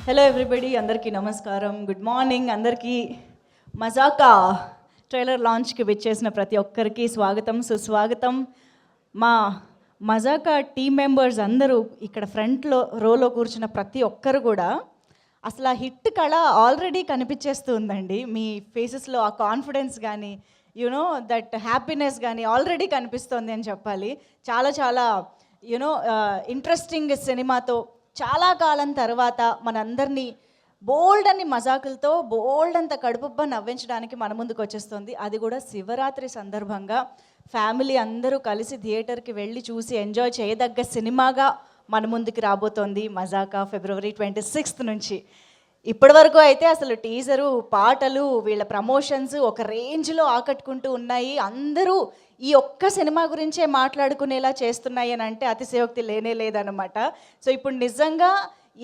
Hello everybody, అందరికీ నమస్కారం, good morning. అందరికీ మజాకా ట్రైలర్ లాంచ్కి విచ్చేసిన ప్రతి ఒక్కరికి స్వాగతం, సుస్వాగతం. మా మజాకా టీం మెంబర్స్ అందరూ ఇక్కడ ఫ్రంట్లో రోలో కూర్చున్న ప్రతి ఒక్కరు కూడా అసలు ఆ హిట్ కళ ఆల్రెడీ కనిపించేస్తూ ఉందండి. మీ ఫేసెస్లో ఆ కాన్ఫిడెన్స్ కానీ యునో దట్ హ్యాపీనెస్ కానీ ఆల్రెడీ కనిపిస్తోంది అని చెప్పాలి. చాలా చాలా ఇంట్రెస్టింగ్ సినిమాతో చాలా కాలం తర్వాత మనందరినీ బోల్డ్ అని మజాకులతో బోల్డ్ అంత కడుపుబ్బ నవ్వించడానికి మన ముందుకు వచ్చేస్తుంది. అది కూడా శివరాత్రి సందర్భంగా ఫ్యామిలీ అందరూ కలిసి థియేటర్కి వెళ్ళి చూసి ఎంజాయ్ చేయదగ్గ సినిమాగా మన ముందుకు రాబోతోంది మజాకా. February 26th నుంచి ఇప్పటి వరకు అయితే అసలు టీజరు, పాటలు, వీళ్ళ ప్రమోషన్స్ ఒక రేంజ్లో ఆకట్టుకుంటూ ఉన్నాయి. అందరూ ఈ ఒక్క సినిమా గురించే మాట్లాడుకునేలా చేస్తున్నాయి అని అంటే అతిశయోక్తి లేనే లేదనమాట. సో ఇప్పుడు నిజంగా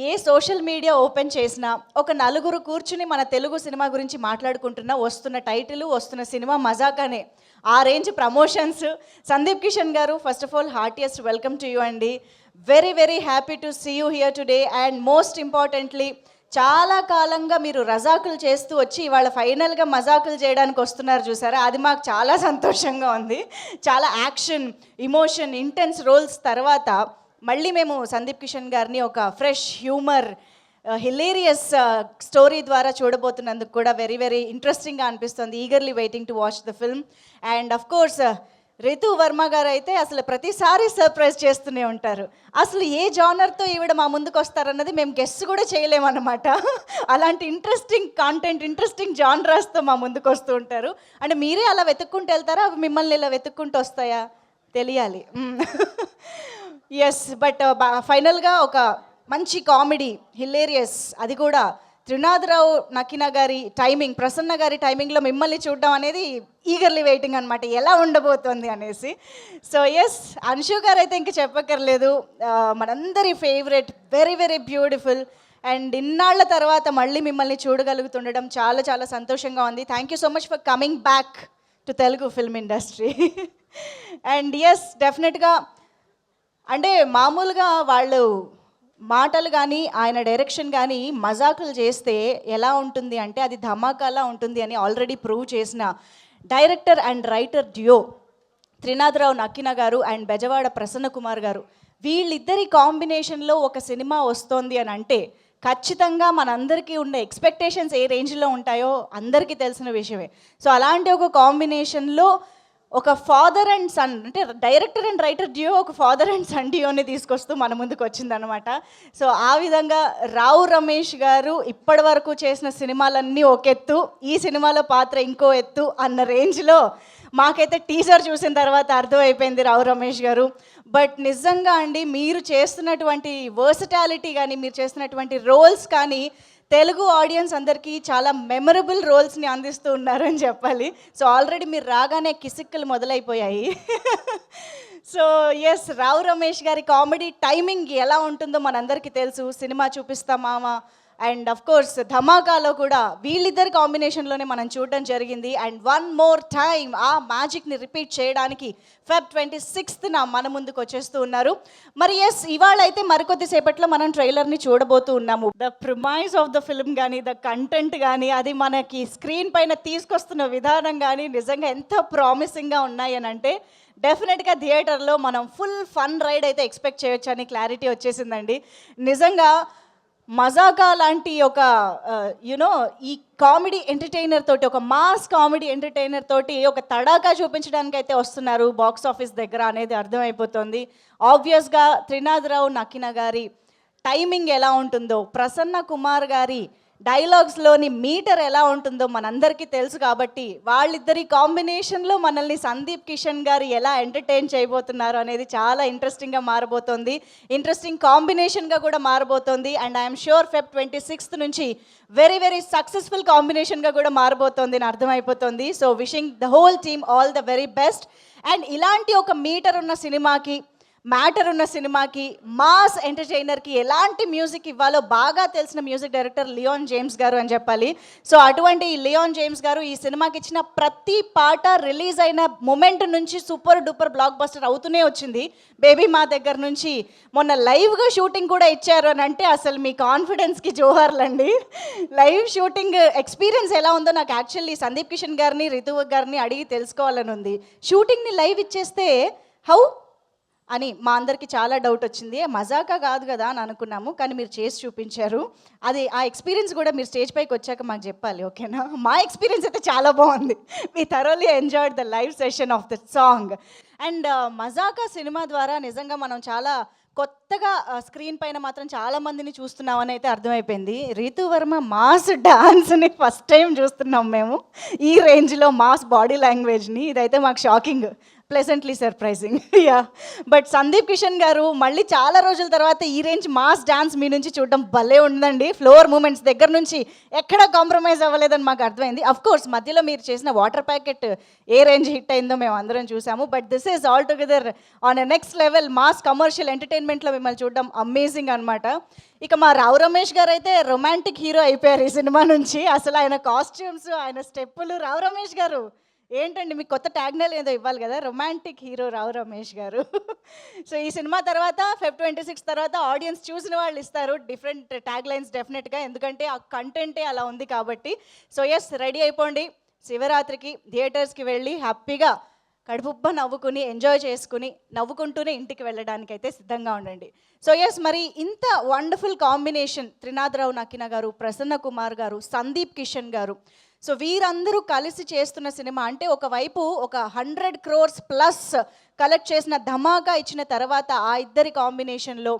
ఏ సోషల్ మీడియా ఓపెన్ చేసినా ఒక నలుగురు కూర్చుని మన తెలుగు సినిమా గురించి మాట్లాడుకుంటున్నా వస్తున్న టైటిల్, వస్తున్న సినిమా మజాకానే. ఆ రేంజ్ ప్రమోషన్స్. సందీప్ కిషన్ గారు, first of all heartiest welcome to you అండి. Very very happy to see you here today. And most importantly, చాలా కాలంగా మీరు రజాకులు చేస్తూ వచ్చి ఇవాళ ఫైనల్గా మజాకులు చేయడానికి వస్తున్నారు చూసారా, అది మాకు చాలా సంతోషంగా ఉంది. చాలా యాక్షన్, ఇమోషన్, ఇంటెన్స్ రోల్స్ తర్వాత మళ్ళీ మేము సందీప్ కిషన్ గారిని ఒక ఫ్రెష్ హ్యూమర్, హిలేరియస్ స్టోరీ ద్వారా చూడబోతున్నందుకు కూడా వెరీ వెరీ ఇంట్రెస్టింగ్గా అనిపిస్తుంది. Eagerly waiting to watch the film. And of course Ritu Varma గారు అయితే అసలు ప్రతిసారి సర్ప్రైజ్ చేస్తూనే ఉంటారు. అసలు ఏ జానర్తో ఈవిడ మా ముందుకు వస్తారన్నది మేము గెస్ కూడా చేయలేమన్నమాట. అలాంటి ఇంట్రెస్టింగ్ కాంటెంట్, ఇంట్రెస్టింగ్ జానరాస్తో మా ముందుకు వస్తూ ఉంటారు. అంటే మీరే అలా వెతుక్కుంటూ వెళ్తారా, అవి మిమ్మల్ని ఇలా వెతుక్కుంటూ వస్తాయా తెలియాలి. ఎస్, బట్ ఫైనల్గా ఒక మంచి కామెడీ, హిలేరియస్, అది కూడా త్రినాథరావు నక్కిన గారి టైమింగ్, ప్రసన్న గారి టైమింగ్లో మిమ్మల్ని చూడడం అనేది ఈగర్లీ వెయిటింగ్ అనమాట, ఎలా ఉండబోతోంది అనేసి. సో ఎస్, అంశు గారు అయితే ఇంక చెప్పక్కర్లేదు, మనందరి favourite, very very beautiful. And ఇన్నాళ్ల తర్వాత మళ్ళీ మిమ్మల్ని చూడగలుగుతుండడం చాలా చాలా సంతోషంగా ఉంది. Thank you so much for coming back to Telugu film industry. And yes, డెఫినెట్గా అంటే మామూలుగా వాళ్ళు మాటలు కానీ ఆయన డైరెక్షన్ కానీ మజాకులు చేస్తే ఎలా ఉంటుంది అంటే అది ధమాకాలా ఉంటుంది అని ఆల్రెడీ ప్రూవ్ చేసిన director and writer డ్యో Trinatha Rao Nakkina గారు అండ్ బెజవాడ ప్రసన్న కుమార్ గారు. వీళ్ళిద్దరి కాంబినేషన్లో ఒక సినిమా వస్తోంది అని అంటే ఖచ్చితంగా మనందరికీ ఉండే ఎక్స్పెక్టేషన్స్ ఏ రేంజ్లో ఉంటాయో అందరికీ తెలిసిన విషయమే. సో అలాంటి ఒక కాంబినేషన్లో ఒక ఫాదర్ అండ్ సన్, అంటే డైరెక్టర్ అండ్ రైటర్ డ్యూ ఒక ఫాదర్ అండ్ సన్ డ్యూని తీసుకొస్తూ మన ముందుకు వచ్చిందనమాట. సో ఆ విధంగా రావు రమేష్ గారు ఇప్పటి వరకు చేసిన సినిమాలన్నీ ఒక ఎత్తు, ఈ సినిమాలో పాత్ర ఇంకో ఎత్తు అన్న రేంజ్లో మాకైతే టీజర్ చూసిన తర్వాత అర్థమైపోయింది రావు రమేష్ గారు. బట్ నిజంగా అండి, మీరు చేస్తున్నటువంటి వర్సటాలిటీ కానీ, మీరు చేస్తున్నటువంటి రోల్స్ కానీ తెలుగు ఆడియన్స్ అందరికీ చాలా మెమరబుల్ రోల్స్ని అందిస్తూ ఉన్నారు అని చెప్పాలి. సో ఆల్రెడీ మీరు రాగానే కిసిక్కులు మొదలైపోయాయి. సో ఎస్, రావు రమేష్ గారి కామెడీ టైమింగ్ ఎలా ఉంటుందో మనందరికీ తెలుసు. సినిమా చూపిస్తా మామ అండ్ అఫ్ కోర్స్ ధమాకాలో కూడా వీళ్ళిద్దరి కాంబినేషన్లోనే మనం చూడడం జరిగింది. అండ్ వన్ మోర్ టైం ఆ మ్యాజిక్ని రిపీట్ చేయడానికి Feb 26th మన ముందుకు వచ్చేస్తూ ఉన్నారు. మరి ఎస్, ఇవాళ అయితే మరికొద్ది సేపట్లో మనం ట్రైలర్ని చూడబోతూ ఉన్నాము. The premise of the film కానీ, ద కంటెంట్ కానీ, అది మనకి స్క్రీన్ పైన తీసుకొస్తున్న విధానం కానీ నిజంగా ఎంత ప్రామిసింగ్గా ఉన్నాయి అని అంటే డెఫినెట్గా థియేటర్లో మనం ఫుల్ ఫన్ రైడ్ అయితే ఎక్స్పెక్ట్ చేయొచ్చు అని క్లారిటీ వచ్చేసిందండి. నిజంగా మజాకా లాంటి ఒక ఈ కామెడీ ఎంటర్టైనర్ తోటి, ఒక మాస్ కామెడీ ఎంటర్టైనర్ తోటి ఒక తడాకా చూపించడానికి అయితే వస్తున్నారు బాక్స్ ఆఫీస్ దగ్గర అనేది అర్థమైపోతుంది. ఆబ్వియస్గా త్రినాథరావు నక్కిన గారి టైమింగ్ ఎలా ఉంటుందో, ప్రసన్న కుమార్ గారి డైలాగ్స్లోని మీటర్ ఎలా ఉంటుందో మనందరికీ తెలుసు. కాబట్టి వాళ్ళిద్దరి కాంబినేషన్లో మనల్ని సందీప్ కిషన్ గారు ఎలా ఎంటర్టైన్ చేయబోతున్నారు అనేది చాలా ఇంట్రెస్టింగ్గా మారబోతోంది, ఇంట్రెస్టింగ్ కాంబినేషన్గా కూడా మారబోతోంది. And I'm sure Feb 26th నుంచి వెరీ వెరీ సక్సెస్ఫుల్ కాంబినేషన్గా కూడా మారబోతోంది అని అర్థమైపోతుంది. So wishing the whole team all the very best. And ఇలాంటి ఒక మీటర్ ఉన్న సినిమాకి మ్యాటర్ ఉన్న సినిమాకి, మాస్ ఎంటర్టైనర్కి ఎలాంటి మ్యూజిక్ ఇవ్వాలో బాగా తెలిసిన మ్యూజిక్ డైరెక్టర్ లియోన్ జేమ్స్ గారు అని చెప్పాలి. సో అటువంటి లియోన్ జేమ్స్ గారు ఈ సినిమాకి ఇచ్చిన ప్రతి పాట రిలీజ్ అయిన మొమెంట్ నుంచి సూపర్ డూపర్ బ్లాక్ బస్టర్ అవుతూనే వచ్చింది. బేబీ మా దగ్గర నుంచి మొన్న లైవ్గా షూటింగ్ కూడా ఇచ్చారు అని అంటే అసలు మీ కాన్ఫిడెన్స్కి జోహార్లండి. లైవ్ షూటింగ్ ఎక్స్పీరియన్స్ ఎలా ఉందో నాకు యాక్చువల్లీ సందీప్ కిషన్ గారిని, రితువ్ గారిని అడిగి తెలుసుకోవాలని ఉంది. షూటింగ్ని లైవ్ ఇచ్చేస్తే హౌ అని మా అందరికీ చాలా డౌట్ వచ్చింది. మజాకా కాదు కదా అని అనుకున్నాము, కానీ మీరు చేసి చూపించారు. అది ఆ ఎక్స్పీరియన్స్ కూడా మీరు స్టేజ్ పైకి వచ్చాక మాకు చెప్పాలి, ఓకేనా? మా ఎక్స్పీరియన్స్ అయితే చాలా బాగుంది. We thoroughly enjoyed the live session of the song. And Mazaka సినిమా ద్వారా నిజంగా మనం చాలా కొత్తగా స్క్రీన్ పైన మాత్రం చాలా మందిని చూస్తున్నామని అయితే అర్థమైపోయింది. రీతు వర్మ మాస్ డాన్స్ని ఫస్ట్ టైం చూస్తున్నాం మేము, ఈ రేంజ్లో మాస్ బాడీ లాంగ్వేజ్ని. ఇదైతే మాకు shocking, pleasantly surprising. Yeah, but Sandeep Kishan గారు మళ్ళీ చాలా రోజుల తర్వాత ఈ రేంజ్ మాస్ డాన్స్ మీ నుంచి చూడడం భలే ఉందండి. ఫ్లోర్ మూమెంట్స్ దగ్గర నుంచి ఎక్కడా కాంప్రమైజ్ అవ్వలేదని మాకు అర్థమైంది. అఫ్ కోర్స్ మధ్యలో మీరు చేసిన వాటర్ ప్యాకెట్ ఏ రేంజ్ హిట్ అయిందో మేము అందరం చూసాము. But this is all together on a next level mass commercial ఎంటర్టైన్మెంట్లో మిమ్మల్ని చూడడం అమేజింగ్ అనమాట. ఇక మా రావు రమేష్ గారు అయితే రొమాంటిక్ హీరో అయిపోయారు ఈ సినిమా నుంచి. అసలు ఆయన కాస్ట్యూమ్స్, ఆయన స్టెప్పులు. రావు రమేష్ గారు ఏంటండి, మీకు కొత్త ట్యాగ్నల్ ఏదో ఇవ్వాలి కదా, రొమాంటిక్ హీరో రావు రమేష్ గారు. సో ఈ సినిమా తర్వాత Feb 26 తర్వాత ఆడియన్స్ చూసిన వాళ్ళు ఇస్తారు డిఫరెంట్ ట్యాగ్ లైన్స్ డెఫినెట్గా, ఎందుకంటే ఆ కంటెంటే అలా ఉంది కాబట్టి. సో ఎస్, రెడీ అయిపోండి. శివరాత్రికి థియేటర్స్కి వెళ్ళి హ్యాపీగా కడుపుబ్బ నవ్వుకుని ఎంజాయ్ చేసుకుని నవ్వుకుంటూనే ఇంటికి వెళ్ళడానికైతే సిద్ధంగా ఉండండి. సో ఎస్, మరి ఇంత వండర్ఫుల్ కాంబినేషన్ త్రినాథరావు నక్కిన గారు, ప్రసన్న కుమార్ గారు, సందీప్ కిషన్ గారు, సో వీరందరూ కలిసి చేస్తున్న సినిమా అంటే ఒకవైపు ఒక 100 crores ప్లస్ కలెక్ట్ చేసిన ధమాకా ఇచ్చిన తర్వాత ఆ ఇద్దరి కాంబినేషన్లో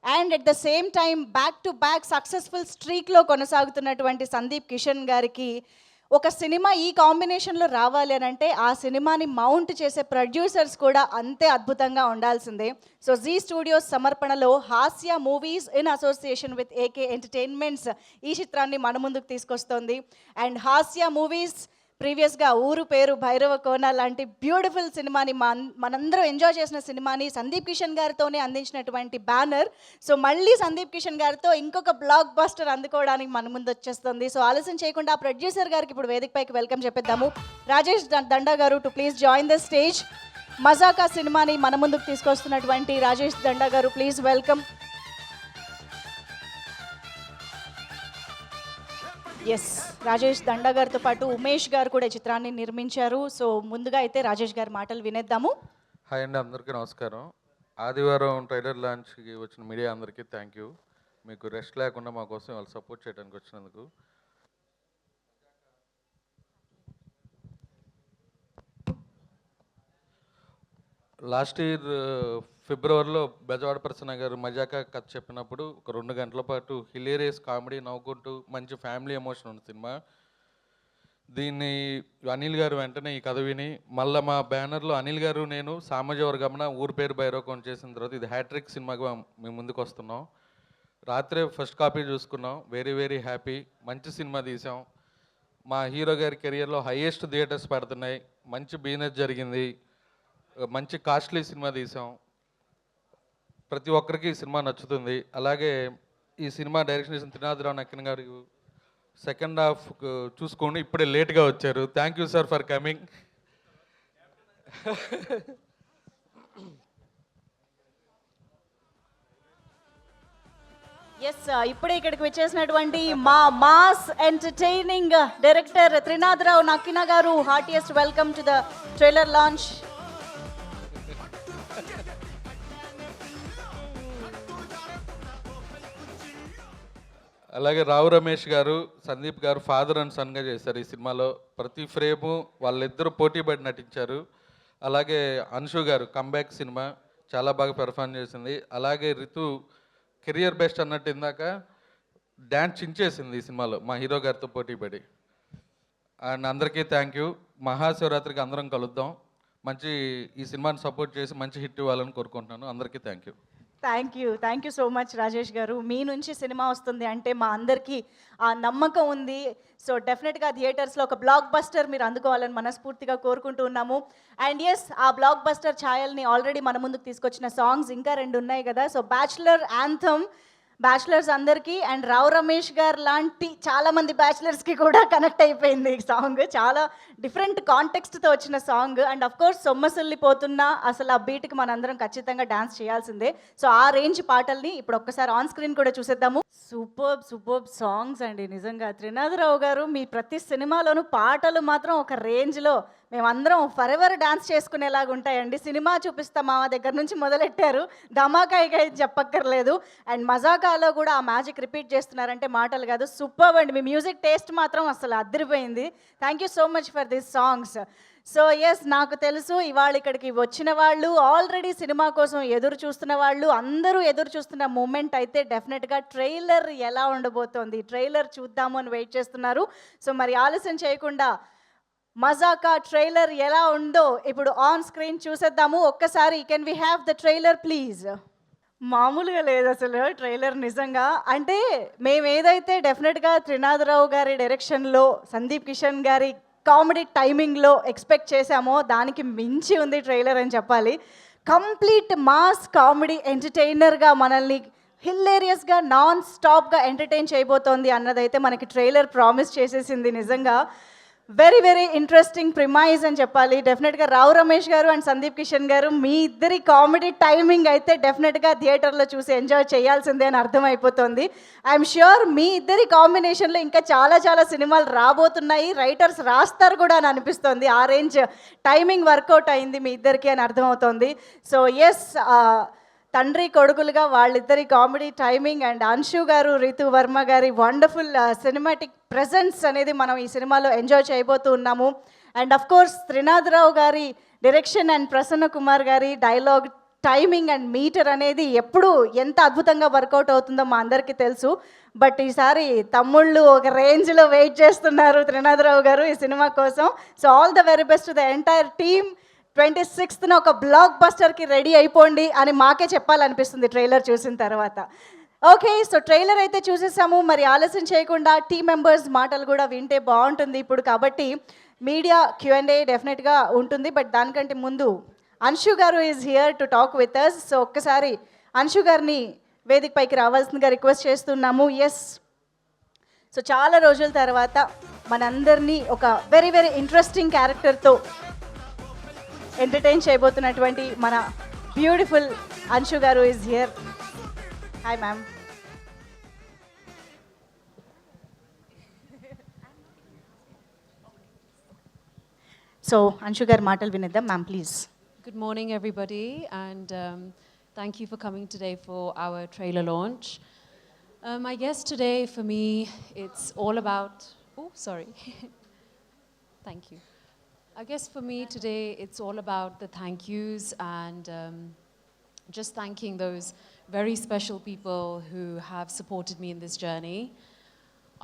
and at the same time back to back successful స్ట్రీక్లో కొనసాగుతున్నటువంటి సందీప్ కిషన్ గారికి ఒక సినిమా ఈ కాంబినేషన్లో రావాలి అని అంటే ఆ సినిమాని మౌంట్ చేసే ప్రొడ్యూసర్స్ కూడా అంతే అద్భుతంగా ఉండాల్సిందే. సో జీ స్టూడియోస్ సమర్పణలో హాస్య movies in association with AK entertainments ఈ చిత్రాన్ని మన ముందుకు తీసుకొస్తోంది. అండ్ హాస్య మూవీస్ ప్రీవియస్గా ఊరు పేరు భైరవ కోన లాంటి బ్యూటిఫుల్ సినిమాని మనందరం ఎంజాయ్ చేసిన సినిమాని సందీప్ కిషన్ గారితోనే అందించినటువంటి బ్యానర్. సో మళ్ళీ సందీప్ కిషన్ గారితో ఇంకొక బ్లాక్ బస్టర్ అందుకోవడానికి మన ముందు వచ్చేస్తుంది. సో ఆలస్యం చేయకుండా ఆ ప్రొడ్యూసర్ గారికి ఇప్పుడు వేదికపైకి వెల్కమ్ చెప్పేద్దాము. రాజేష్ దండా గారు to please join the stage. Mazaka సినిమాని మన ముందుకు తీసుకొస్తున్నటువంటి రాజేష్ దండా గారు, please welcome. Yes, Rajesh Danda గారితో పాటు ఉమేష్ గారు కూడా చిత్రాన్ని నిర్మించారు. సో ముందుగా అయితే రాజేష్ గారి మాటలు వినేద్దాము. హాయ్ అండి, అందరికీ నమస్కారం. ఆదివారం ట్రైలర్ లాంచ్కి వచ్చిన మీడియా అందరికీ థ్యాంక్ యూ. మీకు రెస్ట్ లేకుండా మా కోసం వాళ్ళు సపోర్ట్ చేయడానికి వచ్చినందుకు. లాస్ట్ ఇయర్ ఫిబ్రవరిలో బెజవాడ ప్రసన్న గారు మజాకా కథ చెప్పినప్పుడు ఒక 2 గంటల పాటు హిలేరియస్ కామెడీ నవ్వుకుంటూ మంచి ఫ్యామిలీ ఎమోషన్ ఉన్న సినిమా. దీన్ని అనిల్ గారు వెంటనే ఈ కథ విని మళ్ళీ మా బ్యానర్లో అనిల్ గారు, నేను, సామాజిక ఊరు పేరు భైరవకోన చేసిన తర్వాత ఇది హ్యాట్రిక్ సినిమాగా మేము ముందుకు వస్తున్నాం. రాత్రే ఫస్ట్ కాపీ చూసుకున్నాం. Very very happy. మంచి సినిమా తీసాం. మా హీరో గారి కెరియర్లో హైయెస్ట్ థియేటర్స్ పడుతున్నాయి. మంచి బిజినెస్ జరిగింది. మంచి కాస్ట్లీ సినిమా తీసాం. ప్రతి ఒక్కరికి ఈ సినిమా నచ్చుతుంది. అలాగే ఈ సినిమా డైరెక్షన్ చేసిన త్రినాథరావు నక్కిన గారు సెకండ్ హాఫ్ చూసుకోండి, ఇప్పుడే లేట్గా వచ్చారు. Thank you sir for coming. Yes, ఇప్పుడే ఇక్కడికి వచ్చేసినటువంటి మా mass entertaining director Trinatharao Nakkina garu, heartiest welcome to the trailer launch. అలాగే రావు రమేష్ గారు, సందీప్ గారు ఫాదర్ అండ్ సన్గా చేశారు ఈ సినిమాలో. ప్రతి ఫ్రేము వాళ్ళిద్దరూ పోటీపడి నటించారు. అలాగే అన్షు గారు కంబ్యాక్ సినిమా చాలా బాగా పెర్ఫార్మ్ చేసింది. అలాగే రితు కెరియర్ బెస్ట్ అన్నట్టు ఇందాక డ్యాన్స్ చించేసింది ఈ సినిమాలో మా హీరో గారితో పోటీపడి. అండ్ అందరికీ థ్యాంక్ యూ. మహాశివరాత్రికి అందరం కలుద్దాం. మంచి ఈ సినిమాని సపోర్ట్ చేసి మంచి హిట్ ఇవ్వాలని కోరుకుంటున్నాను. అందరికీ thank you. Thank you so much Rajesh గారు. మీ నుంచి సినిమా వస్తుంది అంటే మా అందరికీ ఆ నమ్మకం ఉంది. సో డెఫినెట్గా థియేటర్స్లో ఒక బ్లాక్ బస్టర్ మీరు అందుకోవాలని మనస్ఫూర్తిగా కోరుకుంటూ ఉన్నాము. అండ్ ఎస్, ఆ బ్లాక్ బస్టర్ ఛాయల్ని ఆల్రెడీ మన ముందుకు తీసుకొచ్చిన సాంగ్స్ ఇంకా 2 ఉన్నాయి కదా. సో బ్యాచులర్ యాంథమ్ బ్యాచులర్స్ అందరికీ, అండ్ రావు రమేష్ గారు లాంటి చాలామంది బ్యాచులర్స్కి కూడా కనెక్ట్ అయిపోయింది ఈ సాంగ్. చాలా డిఫరెంట్ కాంటెక్స్ట్తో వచ్చిన సాంగ్. అండ్ అఫ్ కోర్స్ సొమ్మసిల్లిపోతున్నా అసలు ఆ బీట్కి మనందరం ఖచ్చితంగా డాన్స్ చేయాల్సిందే. సో ఆ రేంజ్ పాటల్ని ఇప్పుడు ఒక్కసారి ఆన్ స్క్రీన్ కూడా చూసేద్దాము. సూపర్బ్ సాంగ్స్ అండి. నిజంగా త్రినాథరావు గారు మీ ప్రతి సినిమాలోనూ పాటలు మాత్రం ఒక రేంజ్లో మేమందరం ఫరెవర్ డాన్స్ చేసుకునేలాగా ఉంటాయండి. సినిమా చూపిస్తా మామ దగ్గర నుంచి మొదలెట్టారు, ధమాకాయిగా చెప్పక్కర్లేదు. అండ్ మజాకాలో కూడా ఆ మ్యాజిక్ రిపీట్ చేస్తున్నారంటే మాటలు కాదు. సూపర్ అండి, మీ మ్యూజిక్ టేస్ట్ మాత్రం అసలు అదిరిపోయింది. Thank you so much for this songs. So yes, నాకు తెలుసు ఇవాళ ఇక్కడికి వచ్చిన వాళ్ళు ఆల్రెడీ సినిమా కోసం ఎదురు చూస్తున్న వాళ్ళు అందరూ ఎదురు చూస్తున్న మూమెంట్ అయితే డెఫినెట్గా ట్రైలర్ ఎలా ఉండబోతోంది, ట్రైలర్ చూద్దాము అని వెయిట్ చేస్తున్నారు. సో మరి ఆలస్యం చేయకుండా మజాకా ట్రైలర్ ఎలా ఉందో ఇప్పుడు ఆన్ స్క్రీన్ చూసేద్దాము. ఒక్కసారి can we have the trailer please. మామూలుగా లేదు అసలు ట్రైలర్ నిజంగా. అంటే మేము ఏదైతే డెఫినెట్గా త్రినాథరావు గారి డైరెక్షన్లో సందీప్ కిషన్ గారి కామెడీ టైమింగ్లో ఎక్స్పెక్ట్ చేశామో దానికి మించి ఉంది ట్రైలర్ అని చెప్పాలి. కంప్లీట్ మాస్ కామెడీ ఎంటర్టైనర్గా మనల్ని హిల్లేరియస్గా నాన్ స్టాప్గా ఎంటర్టైన్ చేయబోతోంది అన్నదైతే మనకి ట్రైలర్ ప్రామిస్ చేసేసింది. నిజంగా వెరీ ఇంట్రెస్టింగ్ ప్రిమైజ్ అని చెప్పాలి. డెఫినెట్గా రావు రమేష్ గారు అండ్ సందీప్ కిషన్ గారు మీ ఇద్దరి కామెడీ టైమింగ్ అయితే డెఫినెట్గా థియేటర్లో చూసి ఎంజాయ్ చేయాల్సిందే అని అర్థమైపోతుంది. ఐఎమ్ ష్యూర్ మీ ఇద్దరి కాంబినేషన్లో ఇంకా చాలా సినిమాలు రాబోతున్నాయి, రైటర్స్ రాస్తారు కూడా అని అనిపిస్తుంది. ఆ రేంజ్ టైమింగ్ వర్కౌట్ అయింది మీ ఇద్దరికి అని అర్థమవుతోంది. సో ఎస్, తండ్రి కొడుకులుగా వాళ్ళిద్దరి కామెడీ టైమింగ్ అండ్ అంశు గారు రితు వర్మ గారి వండర్ఫుల్ సినిమాటిక్ ప్రెజెన్స్ అనేది మనం ఈ సినిమాలో ఎంజాయ్ చేయబోతూ ఉన్నాము. అండ్ అఫ్ కోర్స్ త్రినాథరావు గారి డైరెక్షన్ అండ్ ప్రసన్న కుమార్ గారి డైలాగ్ టైమింగ్ అండ్ మీటర్ అనేది ఎప్పుడు ఎంత అద్భుతంగా వర్కౌట్ అవుతుందో మా అందరికీ తెలుసు. బట్ ఈసారి తమ్ముళ్ళు ఒక రేంజ్లో వెయిట్ చేస్తున్నారు త్రినాథరావు గారు ఈ సినిమా కోసం. So all the very best to the entire team. 26న ఒక బ్లాక్ బస్టర్కి రెడీ అయిపోండి అని మాకే చెప్పాలనిపిస్తుంది ట్రైలర్ చూసిన తర్వాత. ఓకే, సో ట్రైలర్ అయితే చూసేసాము. మరి ఆలస్యం చేయకుండా టీమ్ మెంబర్స్ మాటలు కూడా వింటే బాగుంటుంది ఇప్పుడు. కాబట్టి మీడియా Q&A డెఫినెట్గా ఉంటుంది. బట్ దానికంటే ముందు అంశు గారు is here to talk with us. So ఒక్కసారి అంశు గారిని వేదిక పైకి రావాల్సిందిగా రిక్వెస్ట్ చేస్తున్నాము. ఎస్, సో చాలా రోజుల తర్వాత మనందరినీ ఒక వెరీ ఇంట్రెస్టింగ్ క్యారెక్టర్తో ఎంటర్టైన్ చేయబోతున్నటువంటి మన బ్యూటిఫుల్ అంశు గారు is here. Hi ma'am. So Anshu గారి మాటలు వినేద్దాం ma'am please. Good morning, everybody, and thank you for coming today for our trailer launch. I guess today for me it's all about. Oh, sorry. Thank you. I guess for me today it's all about the thank yous and just thanking those very special people who have supported me in this journey.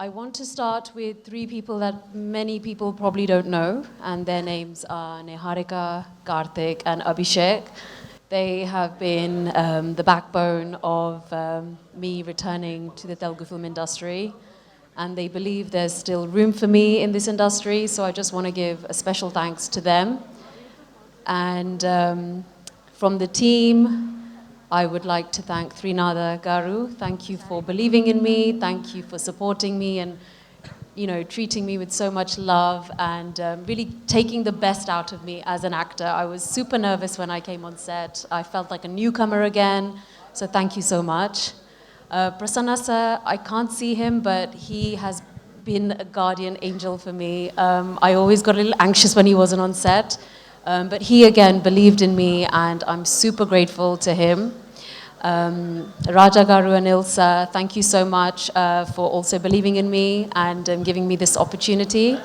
I want to start with 3 people that many people probably don't know, and their names are Niharika, Karthik, and Abhishek. They have been the backbone of me returning to the Telugu film industry, and they believe there's still room for me in this industry, so I just want to give a special thanks to them. And from the team, I would like to thank Trinada Garu. Thank you for believing in me. Thank you for supporting me and, you know, treating me with so much love and really taking the best out of me as an actor. I was super nervous when I came on set. I felt like a newcomer again. So thank you so much. Prasanna sir, I can't see him, but he has been a guardian angel for me. I always got a little anxious when he wasn't on set. But he again believed in me and I'm super grateful to him. Raja Garu and Ilsa, thank you so much for also believing in me and giving me this opportunity.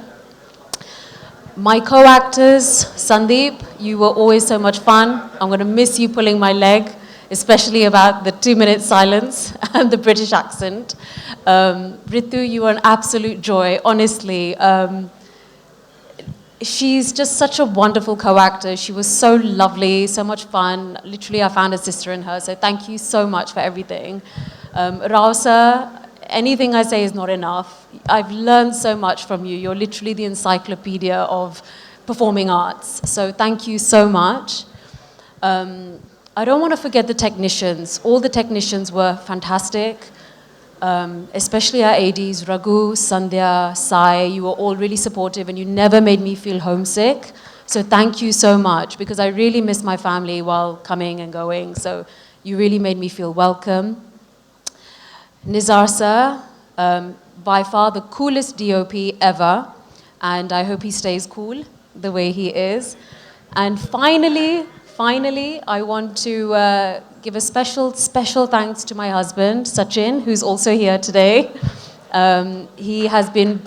My co-actors, Sandeep, you were always so much fun. I'm going to miss you pulling my leg, especially about the 2-minute silence and the British accent. Ritu, you were an absolute joy, honestly. she's just such a wonderful co-actor. She was so lovely, so much fun. Literally, I found a sister in her. So thank you so much for everything. Rao sir, anything I say is not enough. I've learned so much from you. You're literally the encyclopedia of performing arts. So thank you so much. I don't want to forget the technicians. All the technicians were fantastic. Especially our ADs, Raghu, Sandhya, Sai, you were all really supportive and you never made me feel homesick. So thank you so much because I really missed my family while coming and going. So you really made me feel welcome. Nizar sir, by far the coolest DOP ever, and I hope he stays cool the way he is. And finally, I want to give a special thanks to my husband, Sachin, who's also here today. He has been,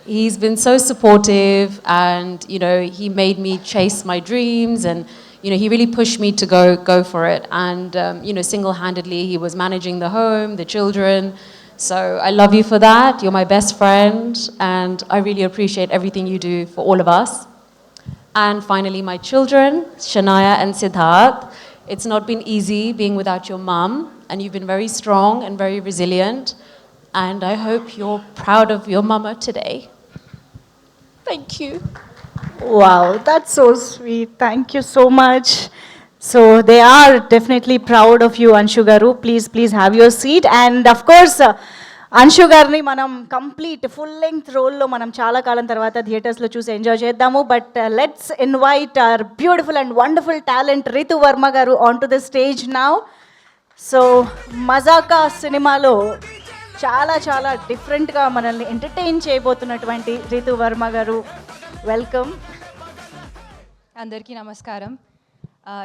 he's been so supportive and, you know, he made me chase my dreams and, you know, he really pushed me to go for it. And, you know, single-handedly, he was managing the home, the children. So I love you for that. You're my best friend. And I really appreciate everything you do for all of us. And finally, my children, Shania and Siddharth. It's not been easy being without your mum. And you've been very strong and very resilient. And I hope you're proud of your mama today. Thank you. Wow, that's so sweet. Thank you so much. So they are definitely proud of you, Anshu garu. Please have your seat. And of course, Anshu గారిని మనం complete full length రోల్లో మనం చాలా కాలం తర్వాత థియేటర్స్లో చూసి enjoy చేద్దాము. But let's invite our beautiful and wonderful talent Ritu Varma గారు on to the stage now. So Mazaka సినిమాలో చాలా డిఫరెంట్గా మనల్ని ఎంటర్టైన్ చేయబోతున్నటువంటి రితు వర్మ గారు, వెల్కమ్. అందరికీ నమస్కారం.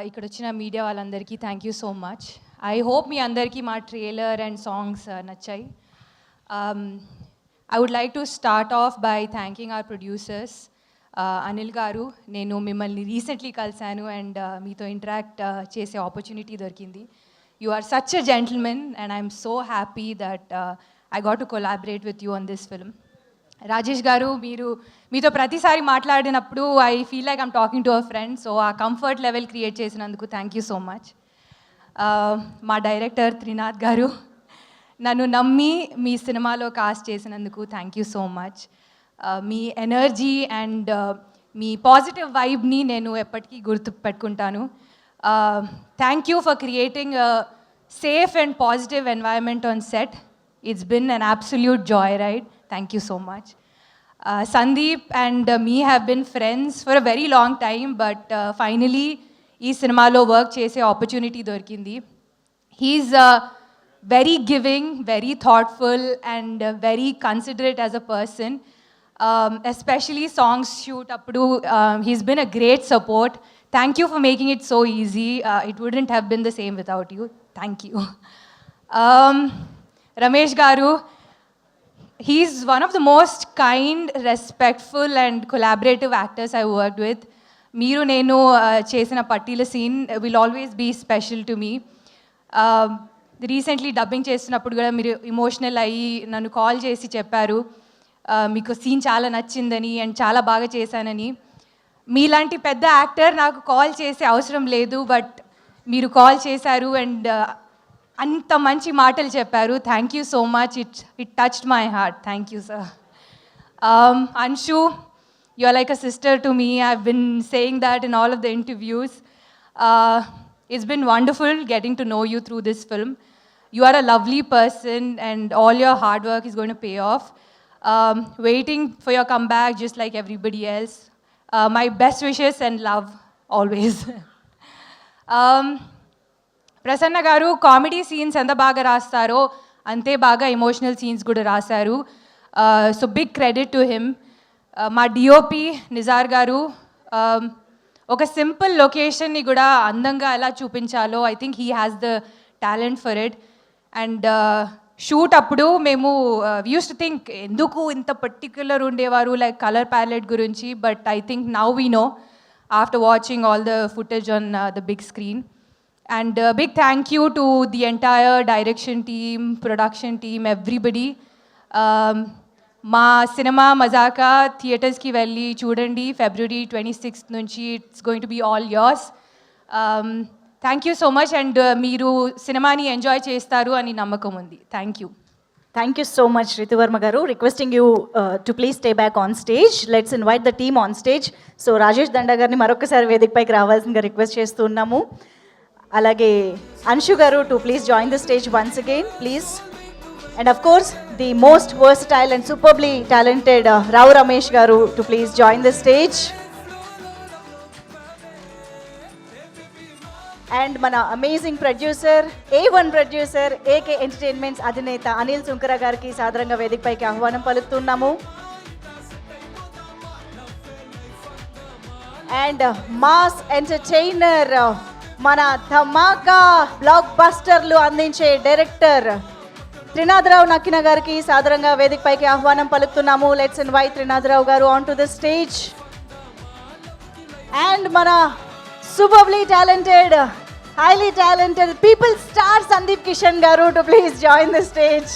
ఇక్కడ వచ్చిన మీడియా వాళ్ళందరికీ thank you so much. I hope మీ అందరికీ మా ట్రైలర్ అండ్ సాంగ్స్ నచ్చాయి. I would like to start off by thanking our producers. Anil garu, నేను మిమ్మల్ని రీసెంట్లీ కలిశాను అండ్ మీతో ఇంటరాక్ట్ చేసే ఆపర్చునిటీ దొరికింది. You are such a gentleman and I'm so happy that I got to collaborate with you on this film. Rajesh గారు, మీతో ప్రతిసారి మాట్లాడినప్పుడు I feel like I'm talking to a friend. So ఆ comfort level create చేసినందుకు thank you so much. మా director Trinath గారు, నన్ను నమ్మి మీ సినిమాలో కాస్ట్ చేసినందుకు థ్యాంక్ యూ సో మచ్. మీ ఎనర్జీ అండ్ మీ పాజిటివ్ వైబ్ని నేను ఎప్పటికీ గుర్తు పెట్టుకుంటాను. Thank you for creating safe and positive environment on set. It's been an absolute joy ride. Thank you so much. Sandeep and me have been friends for a very long time, but finally, ee cinemalo work chese opportunity dorkindi. He's very giving, very thoughtful, and very considerate as a person. Especially songs shoot appudu, he's been a great support. Thank you for making it so easy. It wouldn't have been the same without you. Thank you. Ramesh garu, he's one of the most kind, respectful and collaborative actors I worked with. Meeru nenu chesina pattila scene will always be special to me. Recently dubbing చేస్తున్నప్పుడు కూడా మీరు emotional అయ్యి నన్ను call చేసి చెప్పారు మీకు scene చాలా నచ్చిందని అండ్ చాలా బాగా చేశానని. మీలాంటి పెద్ద యాక్టర్ నాకు కాల్ చేసే అవసరం లేదు, బట్ మీరు కాల్ చేశారు అండ్ అంత మంచి మాటలు చెప్పారు. Thank you so much. It touched my heart. Thank you sir. Anshu, you are like a sister to me. I've been saying that in all of the interviews. It's been wonderful getting to know you through this film. You are a lovely person and all your hard work is going to pay off. Waiting for your comeback just like everybody else. My best wishes and love always. Prasanna గారు comedy scenes ఎంత బాగా రాస్తారో అంతే బాగా emotional scenes కూడా రాశారు. So big credit to him. మా DOP Nizar గారు ఒక సింపుల్ లొకేషన్ని కూడా అందంగా ఎలా చూపించాలో I think he has the talent for it. And shoot అప్పుడు మేము యూస్ టు థింక్ ఎందుకు ఇంత పర్టిక్యులర్ ఉండేవారు లైక్ కలర్ ప్యాలెట్ గురించి, but I think now we know after watching all the footage on the big screen. And big thank you to the entire direction team, production team, everybody. మా cinema మజాకా థియేటర్స్కి వెళ్ళి చూడండి. February 26th నుంచి it's going to be all yours. Thank you so much and మీరు సినిమాని enjoy చేస్తారు అని నమ్మకం ఉంది. Thank you. Thank you so much Ritu Varma గారు. Requesting you to please stay back on stage. Let's invite the team on stage. So Rajesh దండా గారిని మరొకసారి వేదికపైకి రావాల్సిందిగా రిక్వెస్ట్ చేస్తున్నాము. అలాగే అన్షు గారు to please join the stage once again please. And of course the most versatile and superbly talented Rao Ramesh గారు to please join the stage. And మన amazing producer A1 producer AK entertainments అధినేత అనిల్ సుంకర గారికి సాదరంగా వేదికపైకి ఆహ్వానం పలుకుతున్నాము. అండ్ మాస్ ఎంటర్టైనర్ మన ధమాకా black బస్టర్లు అందించే director Trinatharao నక్కిన గారికి సాదరంగా వేదికపైకి ఆహ్వానం పలుకుతున్నాము. లెట్స్ ఇన్వైట్ త్రినాథరావు గారు on to the stage. And మన superbly talented, highly talented people star Sandeep Kishan garu to please join the stage.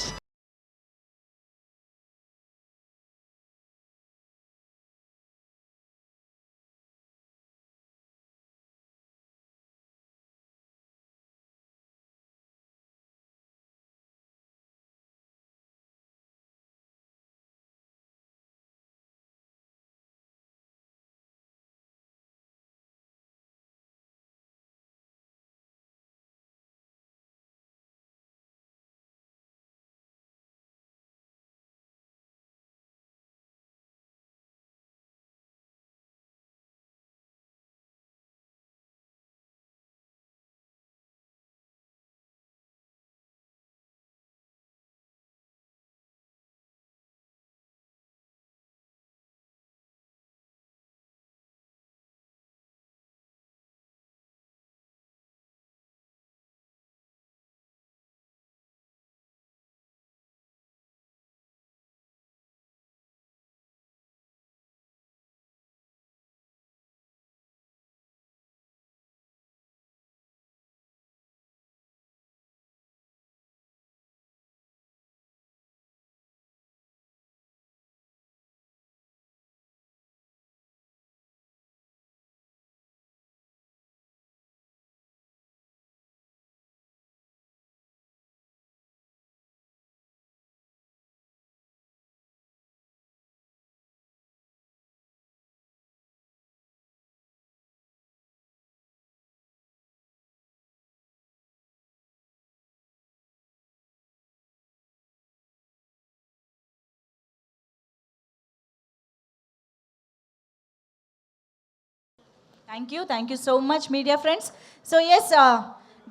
Thank you so much media friends. So yes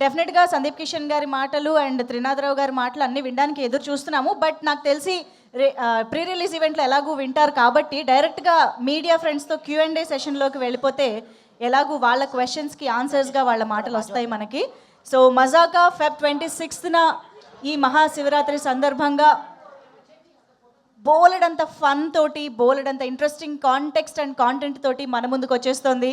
డెఫినెట్గా సందీప్ కిషన్ గారి మాటలు అండ్ త్రినాథరావు గారి మాటలు అన్నీ వినడానికి ఎదురు చూస్తున్నాము. బట్ నాకు తెలిసి ప్రీ రిలీజ్ ఈవెంట్లో ఎలాగూ వింటారు కాబట్టి డైరెక్ట్గా మీడియా ఫ్రెండ్స్తో Q&A సెషన్లోకి వెళ్ళిపోతే ఎలాగూ వాళ్ళ క్వశ్చన్స్కి ఆన్సర్స్గా వాళ్ళ మాటలు వస్తాయి మనకి. సో మజాకా Feb 26న ఈ మహాశివరాత్రి సందర్భంగా బోలెడంత ఫన్ తోటి బోలెడంత ఇంట్రెస్టింగ్ కాంటెక్స్ట్ అండ్ కాంటెంట్ తోటి మన ముందుకు వచ్చేస్తుంది.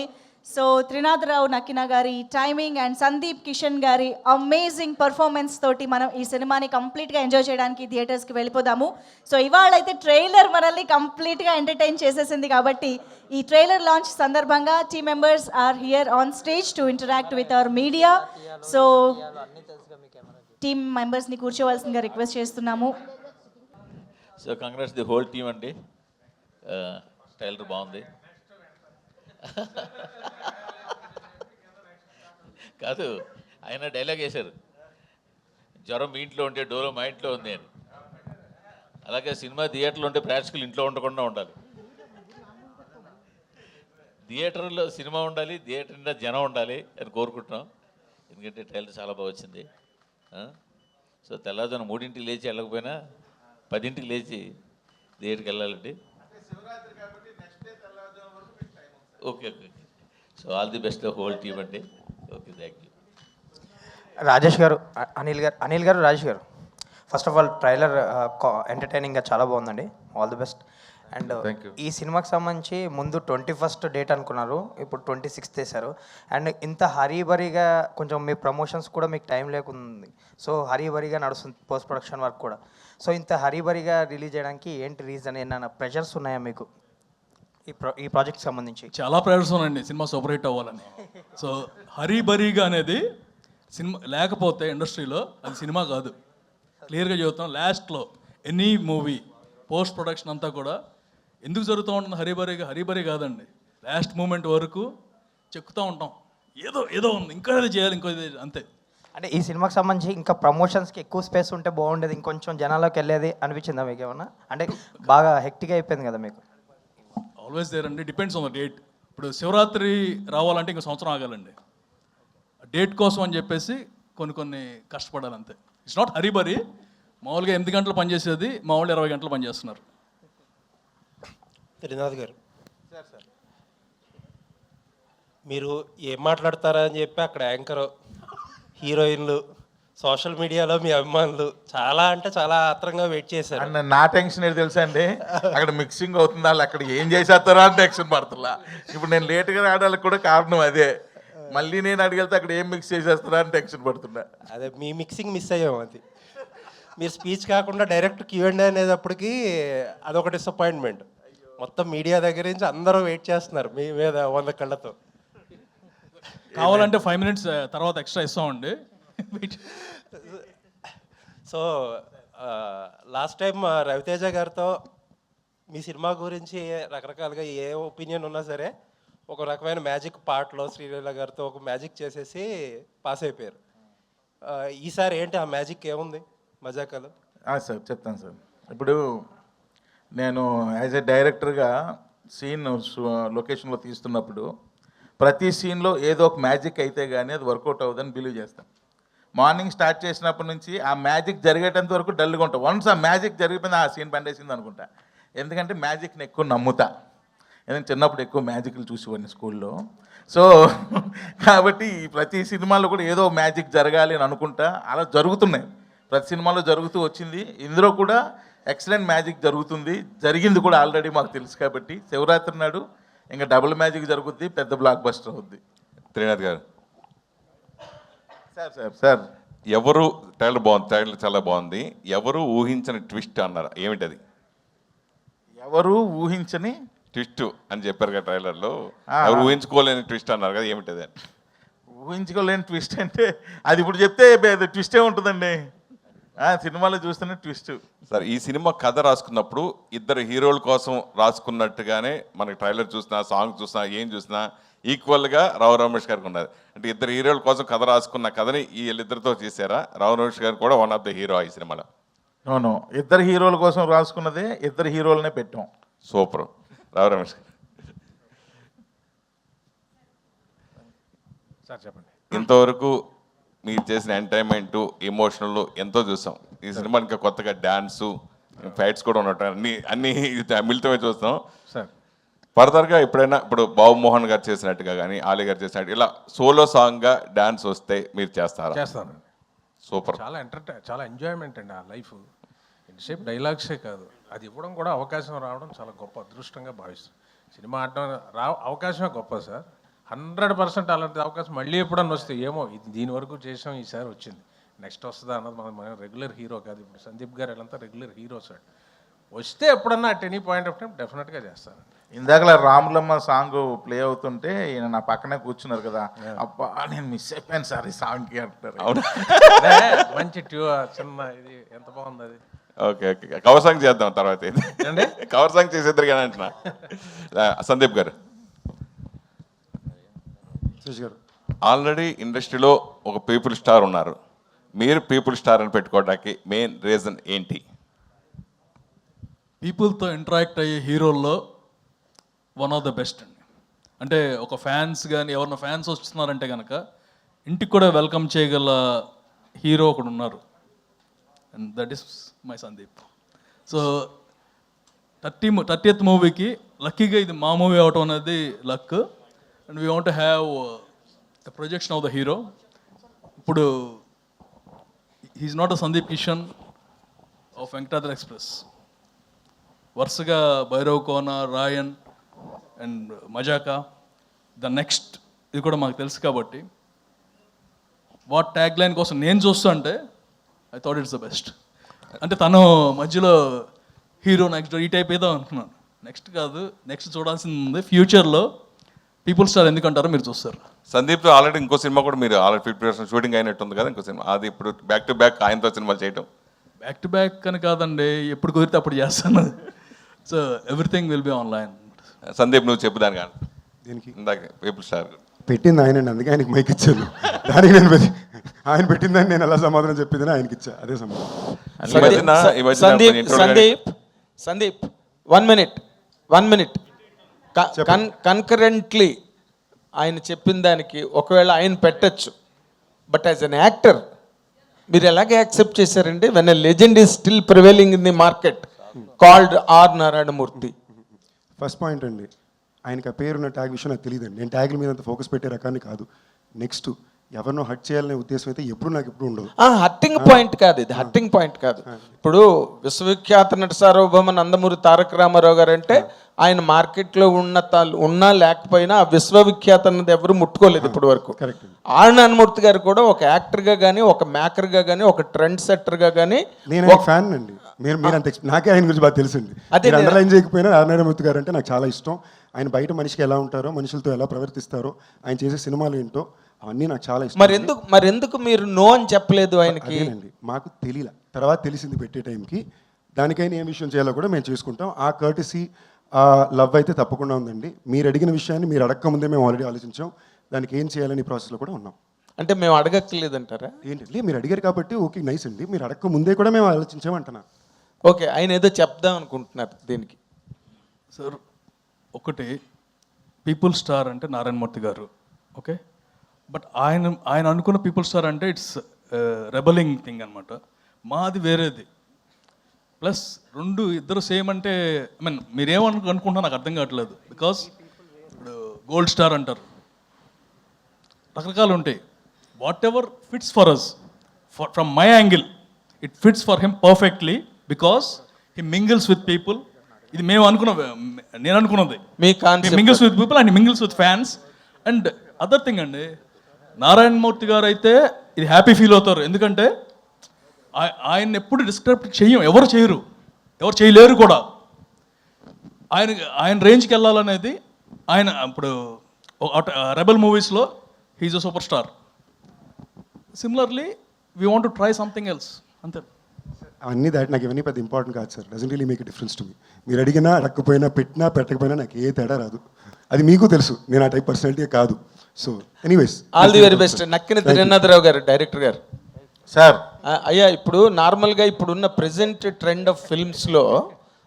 సో త్రినాథరావు నక్కిన గారి టైమింగ్ అండ్ సందీప్ కిషన్ గారి అమేజింగ్ పర్ఫార్మెన్స్ తోటి మనం ఈ సినిమాని కంప్లీట్గా ఎంజాయ్ చేయడానికి థియేటర్స్కి వెళ్ళిపోదాము. సో ఇవాళ అయితే ట్రైలర్ మనల్ని కంప్లీట్గా ఎంటర్టైన్ చేసేసింది కాబట్టి ఈ ట్రైలర్ లాంచ్ సందర్భంగా team members are here on stage to interact with our media. So team మెంబర్స్ని కూర్చోవలసిందిగా రిక్వెస్ట్ చేస్తున్నాము. So congrats the whole team అండి. ట్రైలర్ బాగుంది. కాదు, ఆయన డైలాగ్ వేశారు, జ్వరం మీ ఇంట్లో ఉంటే డోలో మా ఇంట్లో ఉంది అని. అలాగే సినిమా థియేటర్లో ఉంటే ప్రేక్షకులు ఇంట్లో ఉండకుండా ఉండాలి. థియేటర్లో సినిమా ఉండాలి, థియేటర్ నిండా జనం ఉండాలి అని కోరుకుంటున్నాం. ఎందుకంటే ట్రైలర్ చాలా బాగా వచ్చింది. సో తెల్లవారుజామున 3ంటికి లేచి వెళ్ళకపోయినా 10ంటికి లేచి థియేటర్కి వెళ్ళాలండి. Okay okay. So all the best whole team అండి. Okay, thank you. రాజేష్ గారు, అనిల్ గారు, రాజేష్ గారు, ఫస్ట్ ఆఫ్ ఆల్ ట్రైలర్ ఎంటర్టైనింగ్గా చాలా బాగుందండి. All the best. And Thank you. ఈ సినిమాకి సంబంధించి ముందు 21st డేట్ అనుకున్నారు, ఇప్పుడు 26th వేశారు. అండ్ ఇంత హరీబరీగా కొంచెం మీ ప్రమోషన్స్ కూడా మీకు టైం లేకుంది, సో హరీబరీగా నడుస్తుంది పోస్ట్ ప్రొడక్షన్ వర్క్ కూడా. సో ఇంత హరీబరీగా రిలీజ్ చేయడానికి ఏంటి రీజన్? ఏమైనా ప్రెషర్స్ ఉన్నాయా మీకు ఈ ప్రాజెక్ట్కి సంబంధించి? చాలా ప్రేయర్స్ ఉన్నాయండి సినిమా సూపర్ హిట్ అవ్వాలని. సో హరీబరీగా అనేది సినిమా లేకపోతే ఇండస్ట్రీలో అది సినిమా కాదు. క్లియర్గా చెబుతాం, లాస్ట్లో ఎనీ మూవీ పోస్ట్ ప్రొడక్షన్ అంతా కూడా ఎందుకు జరుగుతూ ఉంటుంది హరీబరీ కాదండి. లాస్ట్ మూమెంట్ వరకు చెక్కుతూ ఉంటాం, ఏదో ఉంది, ఇంకా ఇది చేయాలి, ఇంకో ఇది, అంతే. అంటే ఈ సినిమాకి సంబంధించి ఇంకా ప్రమోషన్స్కి ఎక్కువ స్పేస్ ఉంటే బాగుండేది, ఇంకొంచెం జనాల్లోకి వెళ్ళేది అనిపించిందా మీకు ఏమన్నా? అంటే బాగా హెక్టిక్ అయిపోయింది కదా మీకు. ఆల్వేస్ దేర్ అండి, డిపెండ్స్ ఆన్ ద డేట్. ఇప్పుడు శివరాత్రి రావాలంటే ఇంకో సంవత్సరం ఆగాలండి. డేట్ కోసం అని చెప్పేసి కొన్ని కష్టపడాలి, అంతే. It's not hurry burry. మామూలుగా 8 గంటలు పనిచేసేది మా వాళ్ళు 20 గంటలు పనిచేస్తున్నారు. త్రినాథ్ గారు, మీరు ఏం మాట్లాడతారా అని చెప్పి అక్కడ యాంకర్, హీరోయిన్లు, సోషల్ మీడియాలో మీ అభిమానులు చాలా అంటే చాలా ఆత్రంగా వెయిట్ చేశారు. అండ్ నా టెన్షన్ ఏంటి తెలుసా అండి, అక్కడ మిక్సింగ్ అవుతుందా, వాళ్ళు అక్కడ ఏం చేసేస్తారో అని టెన్షన్ పడుతుందా. ఇప్పుడు నేను లేట్గా రావడానికి కూడా కారణం అదే. మళ్ళీ నేను అడిగితే అక్కడ ఏం మిక్స్ చేసేస్తారా అని టెన్షన్ పడుతున్నా. అదే మీ మిక్సింగ్ మిస్ అయ్యాం. అది మీరు స్పీచ్ కాకుండా డైరెక్ట్ Q&A అనేటప్పటికి అదొక డిసప్పాయింట్మెంట్. మొత్తం మీడియా దగ్గర నుంచి అందరూ వెయిట్ చేస్తున్నారు మీ మీద 100 కళ్ళతో. కావాలంటే 5 minutes తర్వాత ఎక్స్ట్రా ఇస్తామండి. సో లాస్ట్ టైం రవితేజ గారితో మీ సినిమా గురించి రకరకాలుగా ఏ ఒపీనియన్ ఉన్నా సరే ఒక రకమైన మ్యాజిక్ పార్ట్లో శ్రీలీల గారితో ఒక మ్యాజిక్ చేసేసి పాస్ అయిపోయారు. ఈసారి ఏంటి ఆ మ్యాజిక్ ఏముంది మజాకాలు? సార్ చెప్తాను సార్. ఇప్పుడు నేను యాజ్ ఎ డైరెక్టర్గా సీన్ లొకేషన్లో తీస్తున్నప్పుడు ప్రతి సీన్లో ఏదో ఒక మ్యాజిక్ అయితే కానీ అది వర్కౌట్ అవ్వదని బిలీవ్ చేస్తాను. మార్నింగ్ స్టార్ట్ చేసినప్పటి నుంచి ఆ మ్యాజిక్ జరిగేటంత వరకు డల్గా ఉంటాం. వన్స్ ఆ మ్యాజిక్ జరిగిపోయింది, ఆ సీన్ పండేసింది అనుకుంటా. ఎందుకంటే మ్యాజిక్ని ఎక్కువ నమ్ముతా, ఎందుకంటే చిన్నప్పుడు ఎక్కువ మ్యాజిక్లు చూసేవాడిని స్కూల్లో. సో కాబట్టి ప్రతి సినిమాలో కూడా ఏదో మ్యాజిక్ జరగాలి అని అనుకుంటా, అలా జరుగుతున్నాయి. ప్రతి సినిమాలో జరుగుతూ వచ్చింది. ఇందులో కూడా ఎక్సలెంట్ మ్యాజిక్ జరుగుతుంది, జరిగింది కూడా ఆల్రెడీ మాకు తెలుసు. కాబట్టి శివరాత్రి నాడు ఇంకా డబుల్ మ్యాజిక్ జరుగుద్ది, పెద్ద బ్లాక్ బస్టర్ అవుద్ది. త్రినాథ్ గారు, సార్ ఎవరు టైటిల్ చాలా బాగుంది. ఎవరు ఊహించని ట్విస్ట్ అన్నారు, ఏమిటది? ఎవరు ఊహించని ట్విస్ట్ అని చెప్పారు కదా ట్రైలర్లో, ఎవరు ఊహించుకోలేని ట్విస్ట్ అన్నారు కదా, ఏమిటది అని? ఊహించుకోలేని ట్విస్ట్ అంటే అది ఇప్పుడు చెప్తే ట్విస్టే ఉంటుందండి. సినిమాలో చూస్తేనే ట్విస్ట్. సార్, ఈ సినిమా కథ రాసుకున్నప్పుడు ఇద్దరు హీరోల కోసం రాసుకున్నట్టుగానే మనకి ట్రైలర్ చూసినా, సాంగ్ చూసినా, ఏం చూసినా ఈక్వల్గా రావు రమేష్ గారికి ఉన్నది. అంటే ఇద్దరు హీరోల కోసం కథ రాసుకున్న కథని వీళ్ళిద్దరితో చేశారా? రావు రమేష్ గారు కూడా వన్ ఆఫ్ ద హీరో ఈ సినిమాలో. అవును, ఇద్దరు హీరోల కోసం రాసుకున్నదే, ఇద్దరు హీరోలనే పెట్టాం. సూపర్. రావు రమేష్ గారు, సార్ చెప్పండి. ఇంతవరకు మీరు చేసిన ఎంటర్టైన్మెంట్, ఎమోషనల్ ఎంతో చూసాం. ఈ సినిమా ఇంకా కొత్తగా డ్యాన్సు, ఫైట్స్ కూడా ఉన్నట్టు అన్ని మిళితమే చూస్తాం. సార్ ఫర్దర్గా ఎప్పుడైనా ఇప్పుడు బాబు మోహన్ గారు చేసినట్టుగా కానీ, ఆలీ గారు చేసినట్టు ఇలా సోలో సాంగ్గా డ్యాన్స్ వస్తే మీరు చేస్తారా? చేస్తాను. సూపర్. చాలా ఎంజాయ్మెంట్ అండి ఆ లైఫ్. ఇంతసేపు డైలాగ్సే కాదు, అది ఇవ్వడం కూడా అవకాశం రావడం చాలా గొప్ప అదృష్టంగా భావిస్తాను. సినిమా ఆడడం అవకాశమే గొప్ప సార్. 100% అలాంటి అవకాశం మళ్ళీ ఎప్పుడన్నా వస్తే, ఏమో ఇది దీని వరకు చేసాం, ఈసారి వచ్చింది, నెక్స్ట్ వస్తుందా అన్నది మన రెగ్యులర్ హీరో కాదు. ఇప్పుడు సందీప్ గారు వీళ్ళంతా రెగ్యులర్ హీరోస్ అండి. వస్తే ఎప్పుడన్నా at any point of time డెఫినెట్గా చేస్తాను. ఇందాకలా రాములమ్మ సాంగ్ ప్లే అవుతుంటే ఈయన నా పక్కనే కూర్చున్నారు కదా, అబ్బా నేను మిస్ అయిపోయాను సార్ ఈ సాంగ్కి అంటారు. అవును, మంచి చిన్న ఇది ఎంత బాగుంది అది. ఓకే ఓకే, కవర్ సాంగ్ చేద్దాం తర్వాత. కవర్ సాంగ్ చేసేద్దరు కానీ అంటున్నా. సందీప్ గారు, ఆల్రెడీ ఇండస్ట్రీలో ఒక పీపుల్ స్టార్ ఉన్నారు, మీరు పీపుల్ స్టార్ అని పెట్టుకోవడానికి మెయిన్ రీజన్ ఏంటి? పీపుల్తో ఇంటరాక్ట్ అయ్యే హీరోల్లో వన్ ఆఫ్ ద బెస్ట్ అండి. అంటే ఒక ఫ్యాన్స్ కానీ ఎవరైనా ఫ్యాన్స్ వస్తున్నారంటే కనుక ఇంటికి కూడా వెల్కమ్ చేయగల హీరో ఒకడు ఉన్నారు, and that is my Sandeep. So 30th మూవీకి లక్కీగా ఇది మా మూవీ అవటం అనేది luck, and we want have the projection of the hero. ఇప్పుడు he's not a Sandeep Kishan of Venkatadri Express. వరుసగా Bhairav Kona, Raayan and Mazaka, the next ఇది కూడా మాకు తెలుసు కాబట్టి వాట్ ట్యాగ్ లైన్ కోసం నేను చూస్తా అంటే I thought it's the best. అంటే తను మధ్యలో హీరో నెక్స్ట్ ఈ టైప్ ఏదో అనుకున్నాను. నెక్స్ట్ కాదు, నెక్స్ట్ చూడాల్సింది ఉంది. ఫ్యూచర్లో పీపుల్ స్టార్ ఎందుకంటారో మీరు చూస్తారు. సందీప్తో ఆల్రెడీ ఇంకో సినిమా కూడా మీరు ఆల్రెడీ ప్రిపరేషన్ షూటింగ్ అయినట్టుంది కదా ఇంకో సినిమా, అది ఇప్పుడు బ్యాక్ టు బ్యాక్ ఆయనతో సినిమాలు చేయటం. బ్యాక్ టు బ్యాక్ అని కాదండి, ఎప్పుడు కుదిరితే అప్పుడు చేస్తాను. So everything will be online. Sandeep నువ్వు చెప్పు దాని కానీ దీనికి ఇందాక పీపుల్ స్టార్ పెట్టింది ఆయనండి, అందుకే ఆయనకి మైక్ ఇచ్చాను. దానికి నేను ఆయన పెట్టిందని నేను ఎలా సమాధానం చెప్పిందని ఆయనకి ఇచ్చా, అదే సమాధానం. సందీప్ 1 మినిట్ కన్కరెంట్లీ ఆయన చెప్పిన దానికి ఒకవేళ ఆయన పెట్టచ్చు, బట్ యాజ్ అన్ యాక్టర్ మీరు ఎలాగే యాక్సెప్ట్ చేశారండి when a legend is still prevailing in the market called R Narayana Murthy? First point అండి, ఆయనకి ఆ పేరున్న ట్యాగ్ విషయం నాకు తెలియదండి. నేను ట్యాగ్ల మీద అంత ఫోకస్ పెట్టే రకాన్ని కాదు. నెక్స్ట్ ఎవరినో హట్ చేయాలనే ఉద్దేశం అయితే నాకు ఎప్పుడు ఉండదు. హట్టింగ్ పాయింట్ కాదు ఇది, హట్టింగ్ పాయింట్ కాదు. ఇప్పుడు విశ్వవిఖ్యాత నట సార్వభౌమ నందమూరి తారక రామారావు గారు అంటే ఆయన మార్కెట్లో ఉన్నా లేకపోయినా ఆ విశ్వవిఖ్యాత అన్నది ఎవరు ముట్టుకోలేదు ఇప్పటి వరకు. ఆర్ నారాయణమూర్తి గారు కూడా ఒక యాక్టర్గా కానీ, ఒక మేకర్గా కానీ, ఒక ట్రెండ్ సెట్టర్గా కానీ నేను ఫ్యాన్ అండి. మీరు అంత నాకే ఆయన గురించి బాగా తెలుసండి. అదే అండర్లైన్ చేయకపోయినా ఆర్ నారాయణమూర్తి గారు అంటే నాకు చాలా ఇష్టం. ఆయన బయట మనిషికి ఎలా ఉంటారో, మనుషులతో ఎలా ప్రవర్తిస్తారో, ఆయన చేసే సినిమాలు ఏంటో అవన్నీ నాకు చాలా ఇష్టం. మరెందుకు మీరు నో అని చెప్పలేదు ఆయనకి? అదేనండి, మాకు తెలియలే, తర్వాత తెలిసింది పెట్టే టైంకి. దానికైనా ఏం విషయం చేయాలో కూడా మేము చేసుకుంటాం. ఆ కర్టసీ, ఆ లవ్ అయితే తప్పకుండా ఉందండి. మీరు అడిగిన విషయాన్ని మీరు అడగక ముందే మేము ఆల్రెడీ ఆలోచించాం. దానికి ఏం చేయాలని ప్రాసెస్లో కూడా ఉన్నాం. అంటే మేము అడగక్కర్లేదంటారా? ఏంటంటే మీరు అడిగారు కాబట్టి ఓకే నైస్ అండి, మీరు అడగక ముందే కూడా మేము ఆలోచించామంటున్నా. ఓకే, ఆయన ఏదో చెప్దాం అనుకుంటున్నారు దీనికి. సార్ ఒకటి, పీపుల్ స్టార్ అంటే నారాయణమూర్తి గారు, ఓకే. బట్ ఆయన అనుకున్న పీపుల్ స్టార్ అంటే ఇట్స్ రెబలింగ్ థింగ్ అనమాట. మాది వేరేది. ప్లస్ ఇద్దరు సేమ్ అంటే ఐ మీన్ మీరేమనుకుంటున్నా నాకు అర్థం కావట్లేదు. బికాస్ ఇప్పుడు గోల్డ్ స్టార్ అంటారు, రకరకాలు ఉంటాయి. Whatever fits for us, from my angle it fits for him perfectly because he mingles with people. ఇది నేను అనుకున్నది. Mingles with people and mingles with fans. And other thing అండి, నారాయణమూర్తి గారు అయితే ఇది హ్యాపీ ఫీల్ అవుతారు. ఎందుకంటే ఆయన ఎప్పుడు డిస్క్రైబ్ ఎవరు చేయలేరు కూడా. ఆయన రేంజ్కి వెళ్ళాలనేది ఆయన ఇప్పుడు రెబల్ మూవీస్లో he's a super star. Similarly we want to try something else, అంతే. అన్నీ నాకు ఇవన్నీ పెద్ద ఇంపార్టెంట్ కాదు sir. Doesn't really make a difference to me. మీరు అడిగినా, అడగకపోయినా, పెట్టినా, పెట్టకపోయినా నాకు ఏ తేడా రాదు. అది మీకు తెలుసు, నేను ఆ టైప్ పర్సనాలిటీ కాదు. So anyways, all the very best. Nakkina Trinatharao గారు, డైరెక్టర్ గారు. సార్ అయ్యా, ఇప్పుడు నార్మల్గా ఇప్పుడున్న ప్రెజెంట్ ట్రెండ్ ఆఫ్ ఫిల్మ్స్లో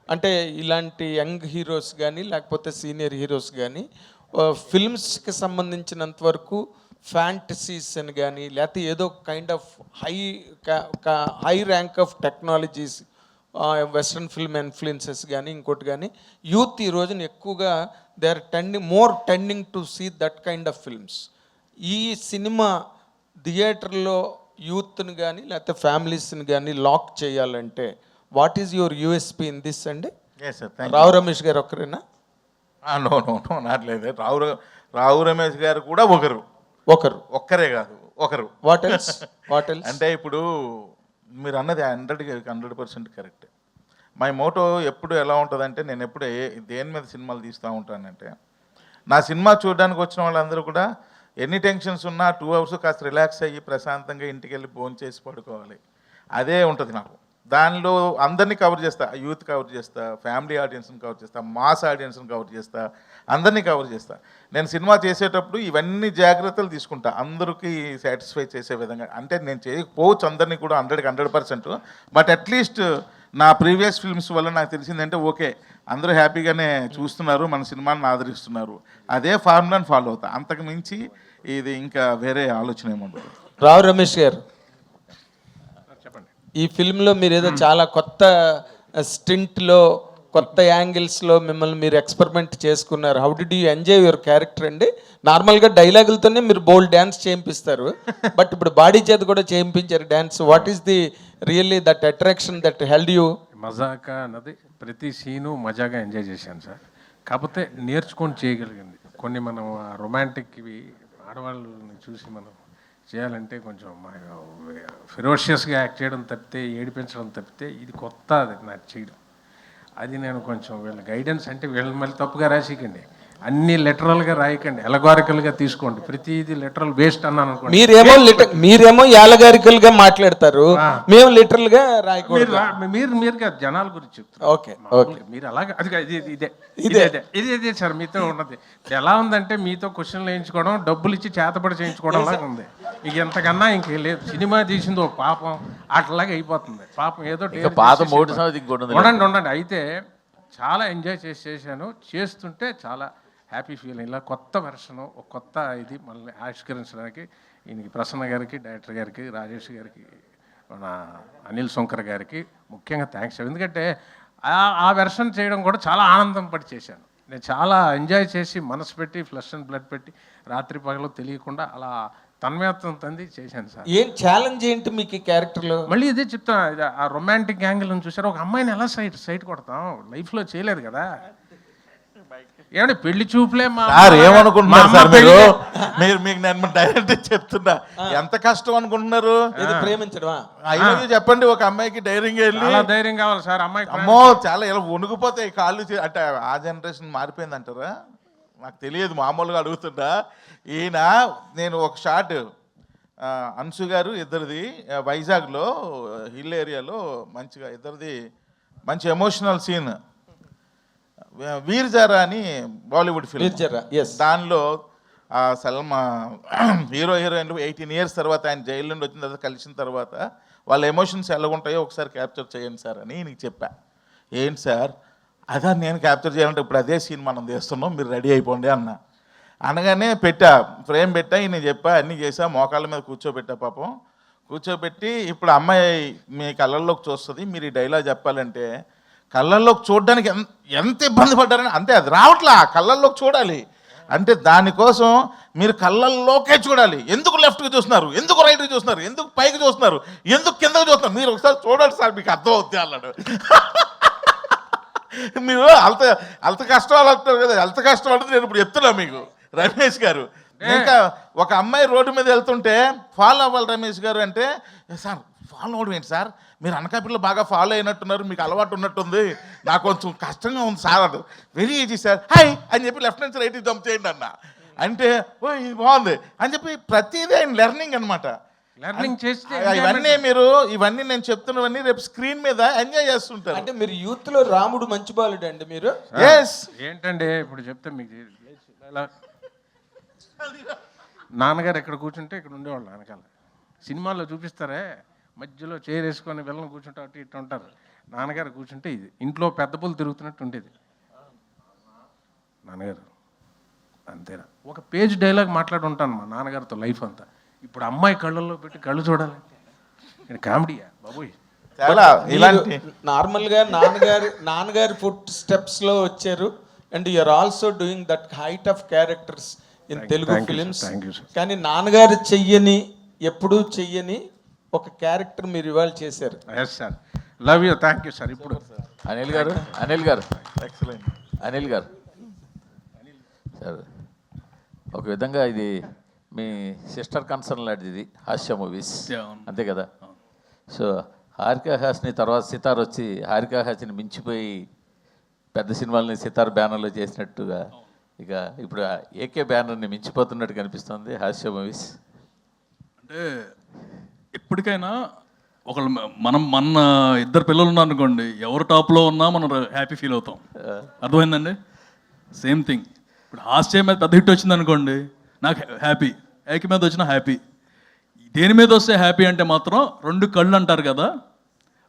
అంటే ఇలాంటి యంగ్ హీరోస్ కానీ లేకపోతే సీనియర్ హీరోస్ కానీ ఫిల్మ్స్కి సంబంధించినంత వరకు ఫ్యాంటసీస్ అని కానీ లేకపోతే ఏదో kind of high rank of technologies, western film influences కానీ ఇంకోటి కానీ యూత్ ఈ రోజున ఎక్కువగా they are tending to see that kind of films. ఈ సినిమా థియేటర్లో యూత్ని కానీ లేకపోతే ఫ్యామిలీస్ని కానీ లాక్ చేయాలంటే what is your USP in this అండి? రావు రమేష్ గారు ఒక్కరేనా? నో నాట్లేదు. రావు రమేష్ గారు కూడా ఒక్కరే కాదు, ఒకరు. వాట్ ఎల్స్ అంటే ఇప్పుడు మీరు అన్నది 100% కరెక్ట్. మై మోటో ఎప్పుడు ఎలా ఉంటుందంటే, నేను ఎప్పుడు దేని మీద సినిమాలు తీస్తూ ఉంటానంటే, నా సినిమా చూడడానికి వచ్చిన వాళ్ళందరూ కూడా ఎన్ని టెన్షన్స్ ఉన్నా 2 hours కాస్త రిలాక్స్ అయ్యి ప్రశాంతంగా ఇంటికి వెళ్ళి భోజనం చేసి పడుకోవాలి. అదే ఉంటుంది నాకు. దానిలో అందరినీ కవర్ చేస్తా, యూత్ కవర్ చేస్తా, ఫ్యామిలీ ఆడియన్స్ని కవర్ చేస్తా, మాస్ ఆడియన్స్ని కవర్ చేస్తా, అందరినీ కవర్ చేస్తా. నేను సినిమా చేసేటప్పుడు ఇవన్నీ జాగ్రత్తలు తీసుకుంటా, అందరికీ సాటిస్ఫై చేసే విధంగా. అంటే నేను చేయకపోవచ్చు అందరినీ కూడా 100% బట్ అట్లీస్ట్ నా ప్రీవియస్ ఫిల్మ్స్ వల్ల నాకు తెలిసిందంటే ఓకే, అందరూ హ్యాపీగానే చూస్తున్నారు, మన సినిమాని ఆదరిస్తున్నారు. అదే ఫార్ములాని ఫాలో అవుతా. అంతకు మించి ఇది ఇంకా వేరే ఆలోచన ఏముండదు. రావు రమేష్ గారు, ఈ ఫిల్మ్లో మీరు ఏదో చాలా కొత్త స్టింట్లో, కొత్త యాంగిల్స్లో మిమ్మల్ని మీరు ఎక్స్పెరిమెంట్ చేసుకున్నారు. How did you enjoy your character అండి? నార్మల్గా డైలాగులతోనే మీరు బోల్డ్ డ్యాన్స్ చేయింపిస్తారు, బట్ ఇప్పుడు బాడీ చేత కూడా చేయించారు dance. What is the really that attraction that held you? Mazaka అన్నది ప్రతి సీను మజాగా ఎంజాయ్ చేశాను సార్. కాకపోతే నేర్చుకొని చేయగలిగింది కొన్ని మనం రొమాంటిక్వి ఆడవాళ్ళని చూసి మనం చేయాలంటే కొంచెం ఫెరోషియస్గా యాక్ట్ చేయడం తప్పితే, ఏడిపించడం తప్పితే ఇది కొత్త అది నాకు చేయడం. అది నేను కొంచెం వీళ్ళ గైడెన్స్ అంటే వీళ్ళని మళ్ళీ తప్పుగా రాసికండి, అన్ని లిటరల్గా రాయకండి, ఎలగారికల్గా తీసుకోండి. ప్రతిదీ లిటరల్ వేస్ట్ అన్నాను అనుకోండి. మీరేమో యాలగారికల్గా మాట్లాడతారు, మేము లిటరల్ గా రాయకూడదు. మీరు కాదు, జనాల గురించి చెప్తారు. ఓకే ఓకే, మీరు అలాగే అది ఇదే సార్ మీతో ఉన్నది. ఎలా ఉందంటే మీతో క్వశ్చన్లు వేయించుకోవడం, డబ్బులు ఇచ్చి చేతపడి చేయించుకోవడం లాగా ఉంది. ఇక ఎంతకన్నా ఇంకేం లేదు. సినిమా తీసింది ఒక పాపం అట్లాగే అయిపోతుంది. పాపం ఏదో ఉండండి. అయితే చాలా ఎంజాయ్ చేశాను. చేస్తుంటే చాలా హ్యాపీ ఫీలింగ్. ఇలా కొత్త వెర్షను, ఒక కొత్త ఇది మనల్ని ఆవిష్కరించడానికి ఈయనకి, ప్రసన్న గారికి, డైరెక్టర్ గారికి, రాజేష్ గారికి, మన అనిల్ శంకర్ గారికి ముఖ్యంగా థ్యాంక్స్. ఎందుకంటే ఆ వెర్షన్ చేయడం కూడా చాలా ఆనందం పడి చేశాను. నేను చాలా ఎంజాయ్ చేసి మనసు పెట్టి, ఫ్లష్ అండ్ బ్లడ్ పెట్టి, రాత్రి పగలు తెలియకుండా అలా తన్మయత్వం తంది చేశాను సార్. ఏం ఛాలెంజ్ ఏంటి మీకు ఈ క్యారెక్టర్లో? మళ్ళీ ఇదే చెప్తాను, ఆ రొమాంటిక్ యాంగిల్ అని చూసారు. ఒక అమ్మాయిని ఎలా సైట్ కొడతాం, లైఫ్లో చేయలేదు కదా. ఏమంటే పెళ్లి చూపులే ఏమనుకుంటున్నారు సార్ మీరు మీకు నేను డైరెక్ట్ చెప్తున్నా, ఎంత కష్టం అనుకుంటున్నారు ప్రేమించడమా? అయినది చెప్పండి. ఒక అమ్మాయికి ధైర్యంగా వెళ్ళి, ధైర్యం కావాలి సార్ అమ్మాయి. అమ్మో చాలా ఇలా వణుకుపోతాయి కాళ్ళు. అంటే ఆ జనరేషన్ మారిపోయింది అంటారా, నాకు తెలియదు, మామూలుగా అడుగుతుంటా. ఈయన నేను ఒక షాట్ అన్సు గారు ఇద్దరిది వైజాగ్లో హిల్ ఏరియాలో మంచిగా ఇద్దరిది మంచి ఎమోషనల్ సీన్. వీర్ జారా అని బాలీవుడ్ ఫిల్మ్, దానిలో సల్మా హీరోయిన్లు 18 years తర్వాత ఆయన జైలు నుండి వచ్చిన తర్వాత కలిసిన తర్వాత వాళ్ళ ఎమోషన్స్ ఎలా ఉంటాయో ఒకసారి క్యాప్చర్ చేయండి సార్ అని నీకు చెప్పా. ఏంటి సార్ అదా నేను క్యాప్చర్ చేయాలంటే ఇప్పుడు అదే సీన్ మనం తీస్తున్నాం, మీరు రెడీ అయిపోండి అన్న. అనగానే ఫ్రేమ్ పెట్టా, నేను చెప్పా, అన్నీ చేసా, మోకాళ్ళ మీద కూర్చోబెట్టా. పాపం కూర్చోబెట్టి ఇప్పుడు అమ్మాయి మీ కళ్ళల్లోకి చూస్తుంది, మీరు ఈ డైలాగ్ చెప్పాలంటే కళ్ళల్లోకి చూడడానికి ఎంత ఇబ్బంది పడ్డారని. అంతే, అది రావట్లా, కళ్ళల్లోకి చూడాలి అంటే దానికోసం మీరు కళ్ళల్లోకే చూడాలి. ఎందుకు లెఫ్ట్కి చూస్తున్నారు, ఎందుకు రైట్కి చూస్తున్నారు, ఎందుకు పైకి చూస్తున్నారు, ఎందుకు కిందకి చూస్తున్నారు, మీరు ఒకసారి చూడాలి సార్, మీకు అర్థం అవుతుంది అన్నాడు. మీరు అంత కష్టం అంటారు కదా, అంత కష్టం అంటే నేను ఇప్పుడు చెప్తున్నా మీకు రమేష్ గారు. ఇంకా ఒక అమ్మాయి రోడ్డు మీద వెళ్తుంటే ఫాలో అవ్వాలి రమేష్ గారు అంటే, సార్ ఫాలో అవడం ఏంటి సార్, మీరు అనకాపల్లిలో బాగా ఫాలో అయినట్టున్నారు, మీకు అలవాటు ఉన్నట్టుంది, నాకు కొంచెం కష్టంగా ఉంది సార్. అది వెరీ ఈజీ సార్, హాయ్ అని చెప్పి లెఫ్ట్ నుంచి రైట్కి జంప్ చేయండి అన్న. అంటే ఓ ఇది బాగుంది అని చెప్పి ప్రతిదీ ఆయన లెర్నింగ్ అనమాట. ఇవన్నీ నేను చెప్తున్నవన్నీ రేపు స్క్రీన్ మీద ఎంజాయ్ చేస్తుంటారు. అంటే మీరు యూత్ లో రాముడు మంచి బాలుడు అండి మీరు. ఏంటంటే ఇప్పుడు చెప్తే మీకు నాన్నగారు ఎక్కడ కూర్చుంటే ఇక్కడ ఉండేవాళ్ళు. వెనకాల సినిమాల్లో చూపిస్తారే, మధ్యలో చైర్ వేసుకొని వెళ్ళని కూర్చుంటే అటు ఇటు ఉంటారు. నాన్నగారు కూర్చుంటే ఇది ఇంట్లో పెద్ద పులు తిరుగుతున్నట్టు ఉండేది నాన్నగారు. అంతేనా, ఒక పేజ్ డైలాగ్ మాట్లాడి ఉంటాను మా నాన్నగారితో లైఫ్ అంతా. ఇప్పుడు అమ్మాయి కళ్ళల్లో పెట్టి కళ్ళు చూడాలంటే కామెడీయా బాబోయ్. నార్మల్గా నాన్నగారి ఫుట్ స్టెప్స్ లో వచ్చారు. And you're also doing that height of characters in Telugu films. కానీ నాన్నగారు ఎప్పుడూ చెయ్యని ఒక క్యారెక్టర్ మీరు ఇవాళ చేశారు. Yes sir, love you, thank you sir. ఇప్పుడు అనిల్ గారు సార్, ఒక విధంగా ఇది మీ సిస్టర్ కన్సర్న్ లాంటిది హాస్య మూవీస్, అంతే కదా. సో హారికా హాస్ని తర్వాత సితార్ వచ్చి హారికా హాస్ని మించిపోయి పెద్ద సినిమాలని సితార్ బ్యానర్లో చేసినట్టుగా ఇక ఇప్పుడు ఏకే బ్యానర్ని మించిపోతున్నట్టు కనిపిస్తుంది హాస్య మూవీస్. అంటే ఎప్పటికైనా మన ఇద్దరు పిల్లలు ఉన్నారు అనుకోండి, ఎవరు టాప్లో ఉన్నా మనం హ్యాపీ ఫీల్ అవుతాం. అర్థమైందండి? Same thing. ఇప్పుడు హాస్యం మీద పెద్ద హిట్ వచ్చింది అనుకోండి, నాకు హ్యాపీ. ఏక మీద వచ్చినా హ్యాపీ. దేని మీద వస్తే హ్యాపీ అంటే మాత్రం 2 కళ్ళు అంటారు కదా,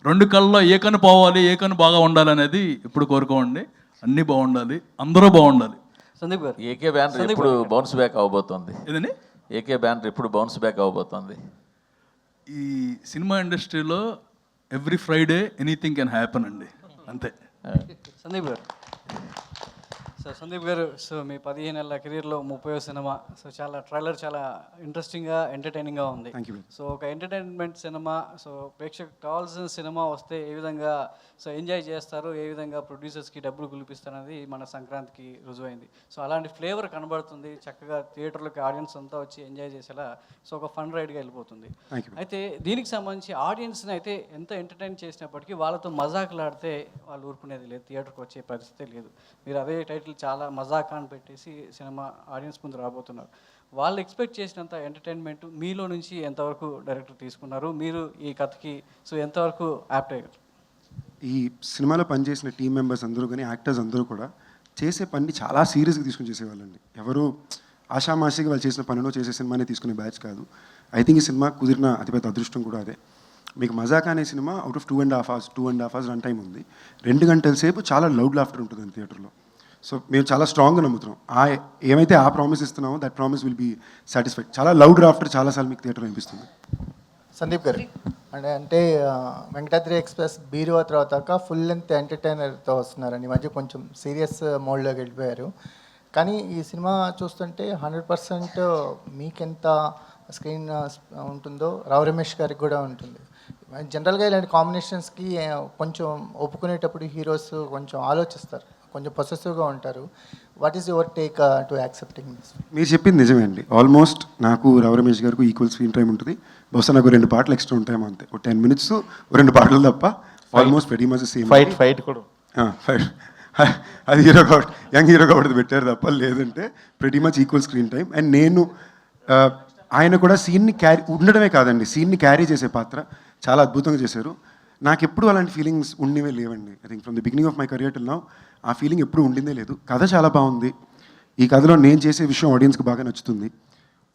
2 కళ్ళలో ఏ కన్ను పోవాలి, ఏ కన్ను బాగా ఉండాలి అనేది ఇప్పుడు కోరుకోండి. అన్నీ బాగుండాలి, అందరూ బాగుండాలి. సందీప్ గారు, ఏకే బ్యానర్ ఇప్పుడు బౌన్స్ బ్యాక్ అవబోతోంది. ఏదండి? ఏకే బ్యానర్ ఇప్పుడు బౌన్స్ బ్యాక్ అవబోతోంది. ఈ సినిమా ఇండస్ట్రీలో every Friday anything can happen అండి, అంతే. సందీప్ గారు సో సందీప్ గారు, సో మీ 15 ఏళ్ళ కెరీర్లో 30వ సినిమా, సో చాలా ట్రైలర్ చాలా ఇంట్రెస్టింగ్గా ఎంటర్టైనింగ్గా ఉంది. Thank you. సో ఒక ఎంటర్టైన్మెంట్ సినిమా, సో ప్రేక్షకు కావాల్సిన సినిమా వస్తే ఏ విధంగా సో ఎంజాయ్ చేస్తారు, ఏ విధంగా ప్రొడ్యూసర్స్కి డబ్బులు కులిపిస్తారు అనేది మన సంక్రాంతికి రుజువైంది. సో అలాంటి ఫ్లేవర్ కనబడుతుంది, చక్కగా థియేటర్లోకి ఆడియన్స్ అంతా వచ్చి ఎంజాయ్ చేసేలా సో ఒక ఫన్ రైడ్గా వెళ్ళిపోతుంది. అయితే దీనికి సంబంధించి ఆడియన్స్ని అయితే ఎంత ఎంటర్టైన్ చేసినప్పటికీ వాళ్ళతో మజాకులాడితే వాళ్ళు ఊరుకునేది లేదు, థియేటర్కి వచ్చే పరిస్థితి లేదు. మీరు అదే టైటిల్ చాలా మజాక్ అని పెట్టేసి సినిమా ఆడియన్స్ ముందు రాబోతున్నారు. వాళ్ళు ఎక్స్పెక్ట్ చేసినంత ఎంటర్టైన్మెంట్ మీలో నుంచి ఎంతవరకు డైరెక్టర్ తీసుకున్నారు, మీరు ఈ కథకి సో ఎంతవరకు యాప్ట్ అయ్యారు? ఈ సినిమాలో పనిచేసిన టీం మెంబర్స్ అందరూ కానీ యాక్టర్స్ అందరూ కూడా చేసే పని చాలా సీరియస్గా తీసుకుని చేసేవాళ్ళండి. ఎవరు ఆషామాషిగా వాళ్ళు చేసిన పనిలో చేసే సినిమానే తీసుకునే బ్యాచ్ కాదు. ఐ థింక్ ఈ సినిమా కుదిరిన అతిపెద్ద అదృష్టం కూడా అదే. మీకు మజాక్ అనే cinema out of 2.5 hours run time ఉంది. 2 గంటల సేపు చాలా లౌడ్ లాఫ్టర్ ఉంటుంది థియేటర్లో. సో మేము చాలా స్ట్రాంగ్గా నమ్ముతున్నాం, ఏమైతే ఆ ప్రామిస్ ఇస్తున్నామో that promise will be satisfied. చాలా లౌడ్ లాఫ్టర్ చాలాసార్లు మీకు థియేటర్లో అనిపిస్తుంది. సందీప్ గారు అంటే వెంకటాద్రి ఎక్స్ప్రెస్ బీరువా తర్వాత ఫుల్ లెంత్ ఎంటర్టైనర్తో వస్తున్నారని ఈ మధ్య కొంచెం సీరియస్ మోడ్లోకి వెళ్ళిపోయారు. కానీ ఈ సినిమా చూస్తుంటే 100% మీకెంత స్క్రీన్ ఉంటుందో రావు రమేష్ గారికి కూడా ఉంటుంది. జనరల్గా ఇలాంటి కాంబినేషన్స్కి కొంచెం ఒప్పుకునేటప్పుడు హీరోస్ కొంచెం ఆలోచిస్తారు, కొంచెం పొసెసివ్గా ఉంటారు. What is your take to accepting this? మీరు చెప్పింది నిజమే అండి. ఆల్మోస్ట్ నాకు రావు రమేష్ గారికి ఈక్వల్ స్క్రీన్ టైం ఉంటుంది. బహుశా నాకు 2 పాటలు ఎక్స్ట్రా ఉంటాయేమో అంతే, ఒక 10 minutes 2 పాటలు తప్ప almost very much same. Fight కూడా ఫైట్ అది హీరో కాబట్టి యంగ్ హీరో కాబట్టి పెట్టారు తప్ప, లేదంటే very much equal screen time. And నేను ఆయన కూడా సీన్ని క్యారీ ఉండడమే కాదండి, సీన్ని క్యారీ చేసే పాత్ర చాలా అద్భుతంగా చేశారు. నాకు ఎప్పుడు అలాంటి ఫీలింగ్స్ ఉండేవే లేవండి. I think from the beginning of my career till now ఆ ఫీలింగ్ ఎప్పుడు ఉండిందే లేదు. కథ చాలా బాగుంది, ఈ కథలో నేను చేసే విషయం ఆడియన్స్కి బాగా నచ్చుతుంది,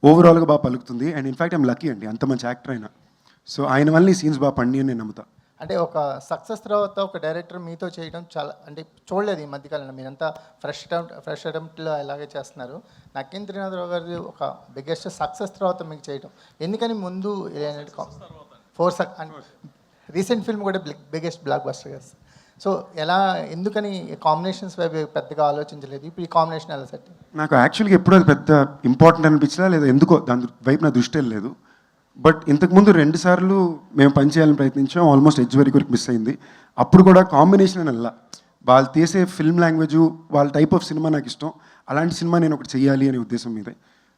ఓవరాల్గా బాగా పలుకుతుంది. అండ్ ఇన్ఫ్యాక్ట్ ఐమ్ లక్కీ అండి, అంత మంచి యాక్టర్ అయినా. సో ఆయన వల్ల ఈ సీన్స్ బాగా పండి అని నేను నమ్ముతా. అంటే ఒక సక్సెస్ తర్వాత ఒక డైరెక్టర్ మీతో చేయడం చాలా అంటే చూడలేదు ఈ మధ్యకాలంలో. మీరంతా ఫ్రెష్ అటెంప్ట్లో అలాగే చేస్తున్నారు. నక్కిన త్రినాథరావు గారి ఒక బిగ్గెస్ట్ సక్సెస్ తర్వాత మీకు చేయడం ఎందుకని? ముందు రీసెంట్ ఫిల్మ్ కూడా బిగ్గెస్ట్ బ్లాక్ బస్టర్ కదా. సో ఎలా ఎందుకని కాంబినేషన్స్ వైపు పెద్దగా ఆలోచించలేదు? ఇప్పుడు ఈ కాంబినేషన్ ఎలా సెట్? నాకు యాక్చువల్గా ఎప్పుడు అది పెద్ద ఇంపార్టెంట్ అనిపించలా, లేదా ఎందుకో దాని వైపు నా దృష్టి వెళ్ళలేదు. బట్ ఇంతకుముందు 2 సార్లు మేము పనిచేయాలని ప్రయత్నించాం, ఆల్మోస్ట్ ఎడ్జ్ వరకు మిస్ అయింది. అప్పుడు కూడా కాంబినేషన్ అని అలా వాళ్ళు తీసే ఫిల్మ్ లాంగ్వేజ్, వాళ్ళ టైప్ ఆఫ్ సినిమా నాకు ఇష్టం. అలాంటి సినిమా నేను ఒకటి చెయ్యాలి అనే ఉద్దేశం మీదే.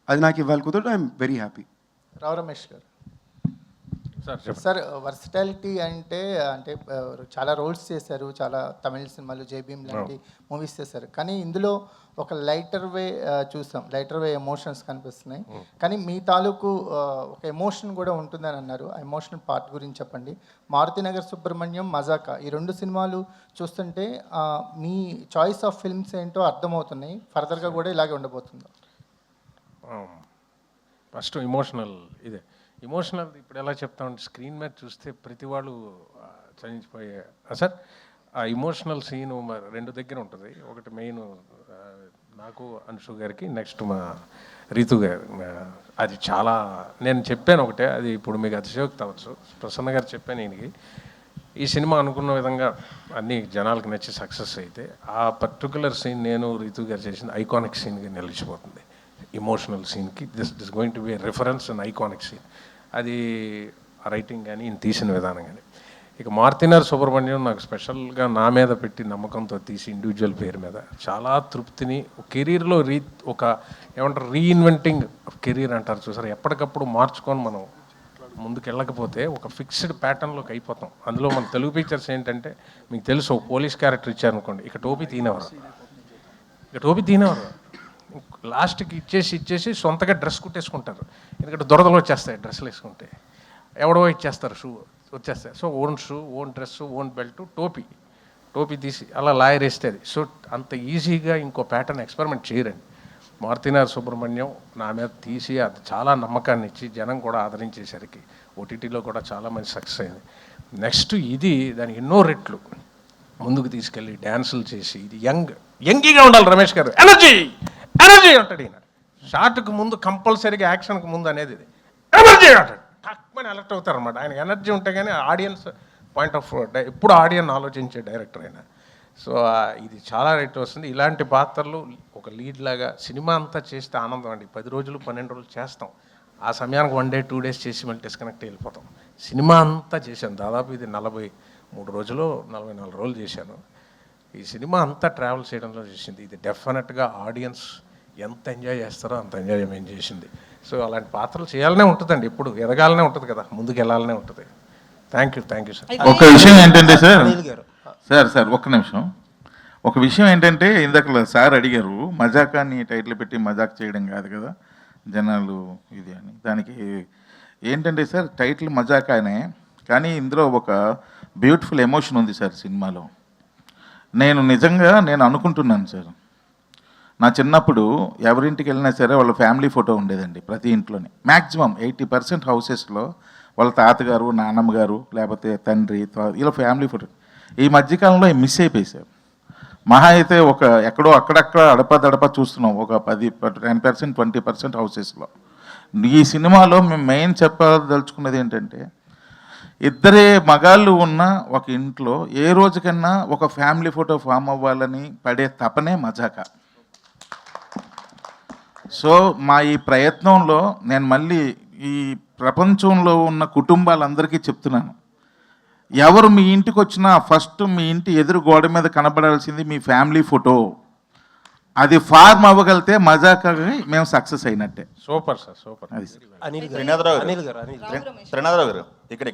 అది నాకు ఇవ్వాలి కుదరదు. I'm very happy. Rao Ramesh గారు సార్ సార్ వర్సిటాలిటీ అంటే చాలా రోల్స్ చేశారు, చాలా తమిళ సినిమాలు, జైభీమ్ లాంటి మూవీస్ చేశారు. కానీ ఇందులో ఒక లైటర్ వే చూసాం, లైటర్ వే ఎమోషన్స్ కనిపిస్తున్నాయి. కానీ మీ తాలూకు ఒక ఎమోషన్ కూడా ఉంటుందని అన్నారు. ఆ ఎమోషనల్ పార్ట్ గురించి చెప్పండి. మారుతినగర్ సుబ్రహ్మణ్యం, మజాకా ఈ 2 సినిమాలు చూస్తుంటే మీ చాయిస్ ఆఫ్ ఫిల్మ్స్ ఏంటో అర్థమవుతున్నాయి. ఫర్దర్గా కూడా ఇలాగే ఉండబోతుందో? ఫస్ట్ ఇదే ఇమోషనల్ ఇప్పుడు ఎలా చెప్తామంటే స్క్రీన్ మీద చూస్తే ప్రతి వాళ్ళు చనిపోయే సార్ ఆ ఇమోషనల్ సీన్ 2 దగ్గర ఉంటుంది. ఒకటి మెయిన్ నాకు అన్షు గారికి, నెక్స్ట్ మా రీతు గారు. అది చాలా నేను చెప్పాను ఒకటే, అది ఇప్పుడు మీకు అతిశయోక్తి అవ్వచ్చు. ప్రసన్న గారు చెప్పాను ఈయనకి, ఈ సినిమా అనుకున్న విధంగా అన్ని జనాలకు నచ్చి సక్సెస్ అయితే ఆ పర్టికులర్ సీన్ నేను రీతు గారు చేసిన ఐకానిక్ సీన్గా నిలిచిపోతుంది. ఇమోషనల్ సీన్కి this going to be reference and iconic scene. అది రైటింగ్ కానీ ఈయన తీసిన విధానం కానీ. ఇక మారుతినగర్ సుబ్రహ్మణ్యం నాకు స్పెషల్గా నా మీద పెట్టి నమ్మకంతో తీసి ఇండివిజువల్ పేరు మీద చాలా తృప్తిని కెరీర్లో ఒక ఏమంటారు రీఇన్వెంటింగ్ కెరీర్ అంటారు చూసారు, ఎప్పటికప్పుడు మార్చుకొని మనం ముందుకు వెళ్ళకపోతే ఒక ఫిక్స్డ్ ప్యాటర్న్లోకి అయిపోతాం. అందులో మన తెలుగు పిక్చర్స్ ఏంటంటే మీకు తెలుసు, ఒక పోలీస్ క్యారెక్టర్ ఇచ్చారనుకోండి, ఇక టోపీ తీనేవారు, లాస్ట్కి ఇచ్చేసి సొంతగా డ్రెస్ కుట్టేసుకుంటారు. ఎందుకంటే దురదలు వచ్చేస్తాయి డ్రెస్సులు వేసుకుంటే, ఎవడో ఇచ్చేస్తారు షూ వచ్చేస్తాయి. So own shoe, own dress, own belt, టోపీ తీసి అలా లాయర్ వేస్తే అది. సో అంత ఈజీగా ఇంకో ప్యాటర్న్ ఎక్స్పెరిమెంట్ చేయరండి. మారుతినగర్ సుబ్రహ్మణ్యం నా మీద తీసి అది చాలా నమ్మకాన్ని ఇచ్చి జనం కూడా ఆదరించేసరికి ఓటీటీలో కూడా చాలా మంచి సక్సెస్ అయింది. నెక్స్ట్ ఇది దానికి ఎన్నో రెట్లు ముందుకు తీసుకెళ్ళి డ్యాన్సులు చేసి, ఇది యంగీగా ఉండాలి రమేష్ గారు, ఎనర్జీ అంటాడు ఈయన. షార్ట్కి ముందు కంపల్సరీగా యాక్షన్కి ముందు అనేది ఇది ఎనర్జీ అంటాడు, తక్కువని అలర్ట్ అవుతారు అనమాట. ఆయన ఎనర్జీ ఉంటే కానీ ఆడియన్స్ పాయింట్ ఆఫ్ ఎప్పుడు ఆడియన్స్ ఆలోచించే డైరెక్టర్ అయినా. సో ఇది చాలా రేట్ వస్తుంది. ఇలాంటి పాత్రలు ఒక లీడ్ లాగా సినిమా అంతా చేస్తే ఆనందం అండి. 10 రోజులు 12 రోజులు చేస్తాం, ఆ సమయానికి 1 డే 2 డేస్ చేసి మళ్ళీ డిస్కనెక్ట్ వెళ్ళిపోతాం. సినిమా అంతా చేశాను, దాదాపు ఇది 43 రోజులు 44 రోజులు చేశాను. ఈ సినిమా అంతా ట్రావెల్ చేయడంలో చేసింది. ఇది డెఫినెట్గా ఆడియన్స్ ఎంత ఎంజాయ్ చేస్తారో అంత ఎంజాయ్మెంట్ చేసింది. సో అలాంటి పాత్రలు చేయాలనే ఉంటుందండి, ఎప్పుడు ఎదగాలనే ఉంటుంది కదా, ముందుకు వెళ్ళాలనే ఉంటుంది. Thank you sir. ఒక విషయం ఏంటంటే సార్ ఒక్క నిమిషం. ఒక విషయం ఏంటంటే ఇందాక సార్ అడిగారు, మజాకాన్ని టైటిల్ పెట్టి మజాక్ చేయడం కాదు కదా జనాలు ఇది అని. దానికి ఏంటంటే సార్ టైటిల్ మజాకానే, కానీ ఇందులో ఒక బ్యూటిఫుల్ ఎమోషన్ ఉంది సార్ సినిమాలో. నేను అనుకుంటున్నాను సారు, నా చిన్నప్పుడు ఎవరింటికి వెళ్ళినా సరే వాళ్ళ ఫ్యామిలీ ఫోటో ఉండేదండి ప్రతి ఇంట్లోనే. మ్యాక్సిమం 80% హౌసెస్లో వాళ్ళ తాతగారు, నాన్నమ్మ గారు, లేకపోతే తండ్రి, ఇలా ఫ్యామిలీ ఫోటో. ఈ మధ్యకాలంలో మిస్ అయిపోయి సార్. మహా అయితే ఒక ఎక్కడో అక్కడక్కడ అడపా చూస్తున్నాం, ఒక 10% 20% హౌసెస్లో. ఈ సినిమాలో మేము మెయిన్ చెప్పదలుచుకున్నది ఏంటంటే, ఇద్దరే మగాళ్ళు ఉన్న ఒక ఇంట్లో ఏ రోజుకన్నా ఒక ఫ్యామిలీ ఫోటో ఫామ్ అవ్వాలని పడే తపనే మజాక. సో మా ఈ ప్రయత్నంలో నేను మళ్ళీ ఈ ప్రపంచంలో ఉన్న కుటుంబాలందరికీ చెప్తున్నాను, ఎవరు మీ ఇంటికి వచ్చినా ఫస్ట్ మీ ఇంటి ఎదురు గోడ మీద కనబడాల్సింది మీ ఫ్యామిలీ ఫోటో. అది ఫార్మ్ అవ్వగలిగితే మజాకని మేము సక్సెస్ అయినట్టే. Super sir, super. అది త్రినాథరావు గారు ఇక్కడ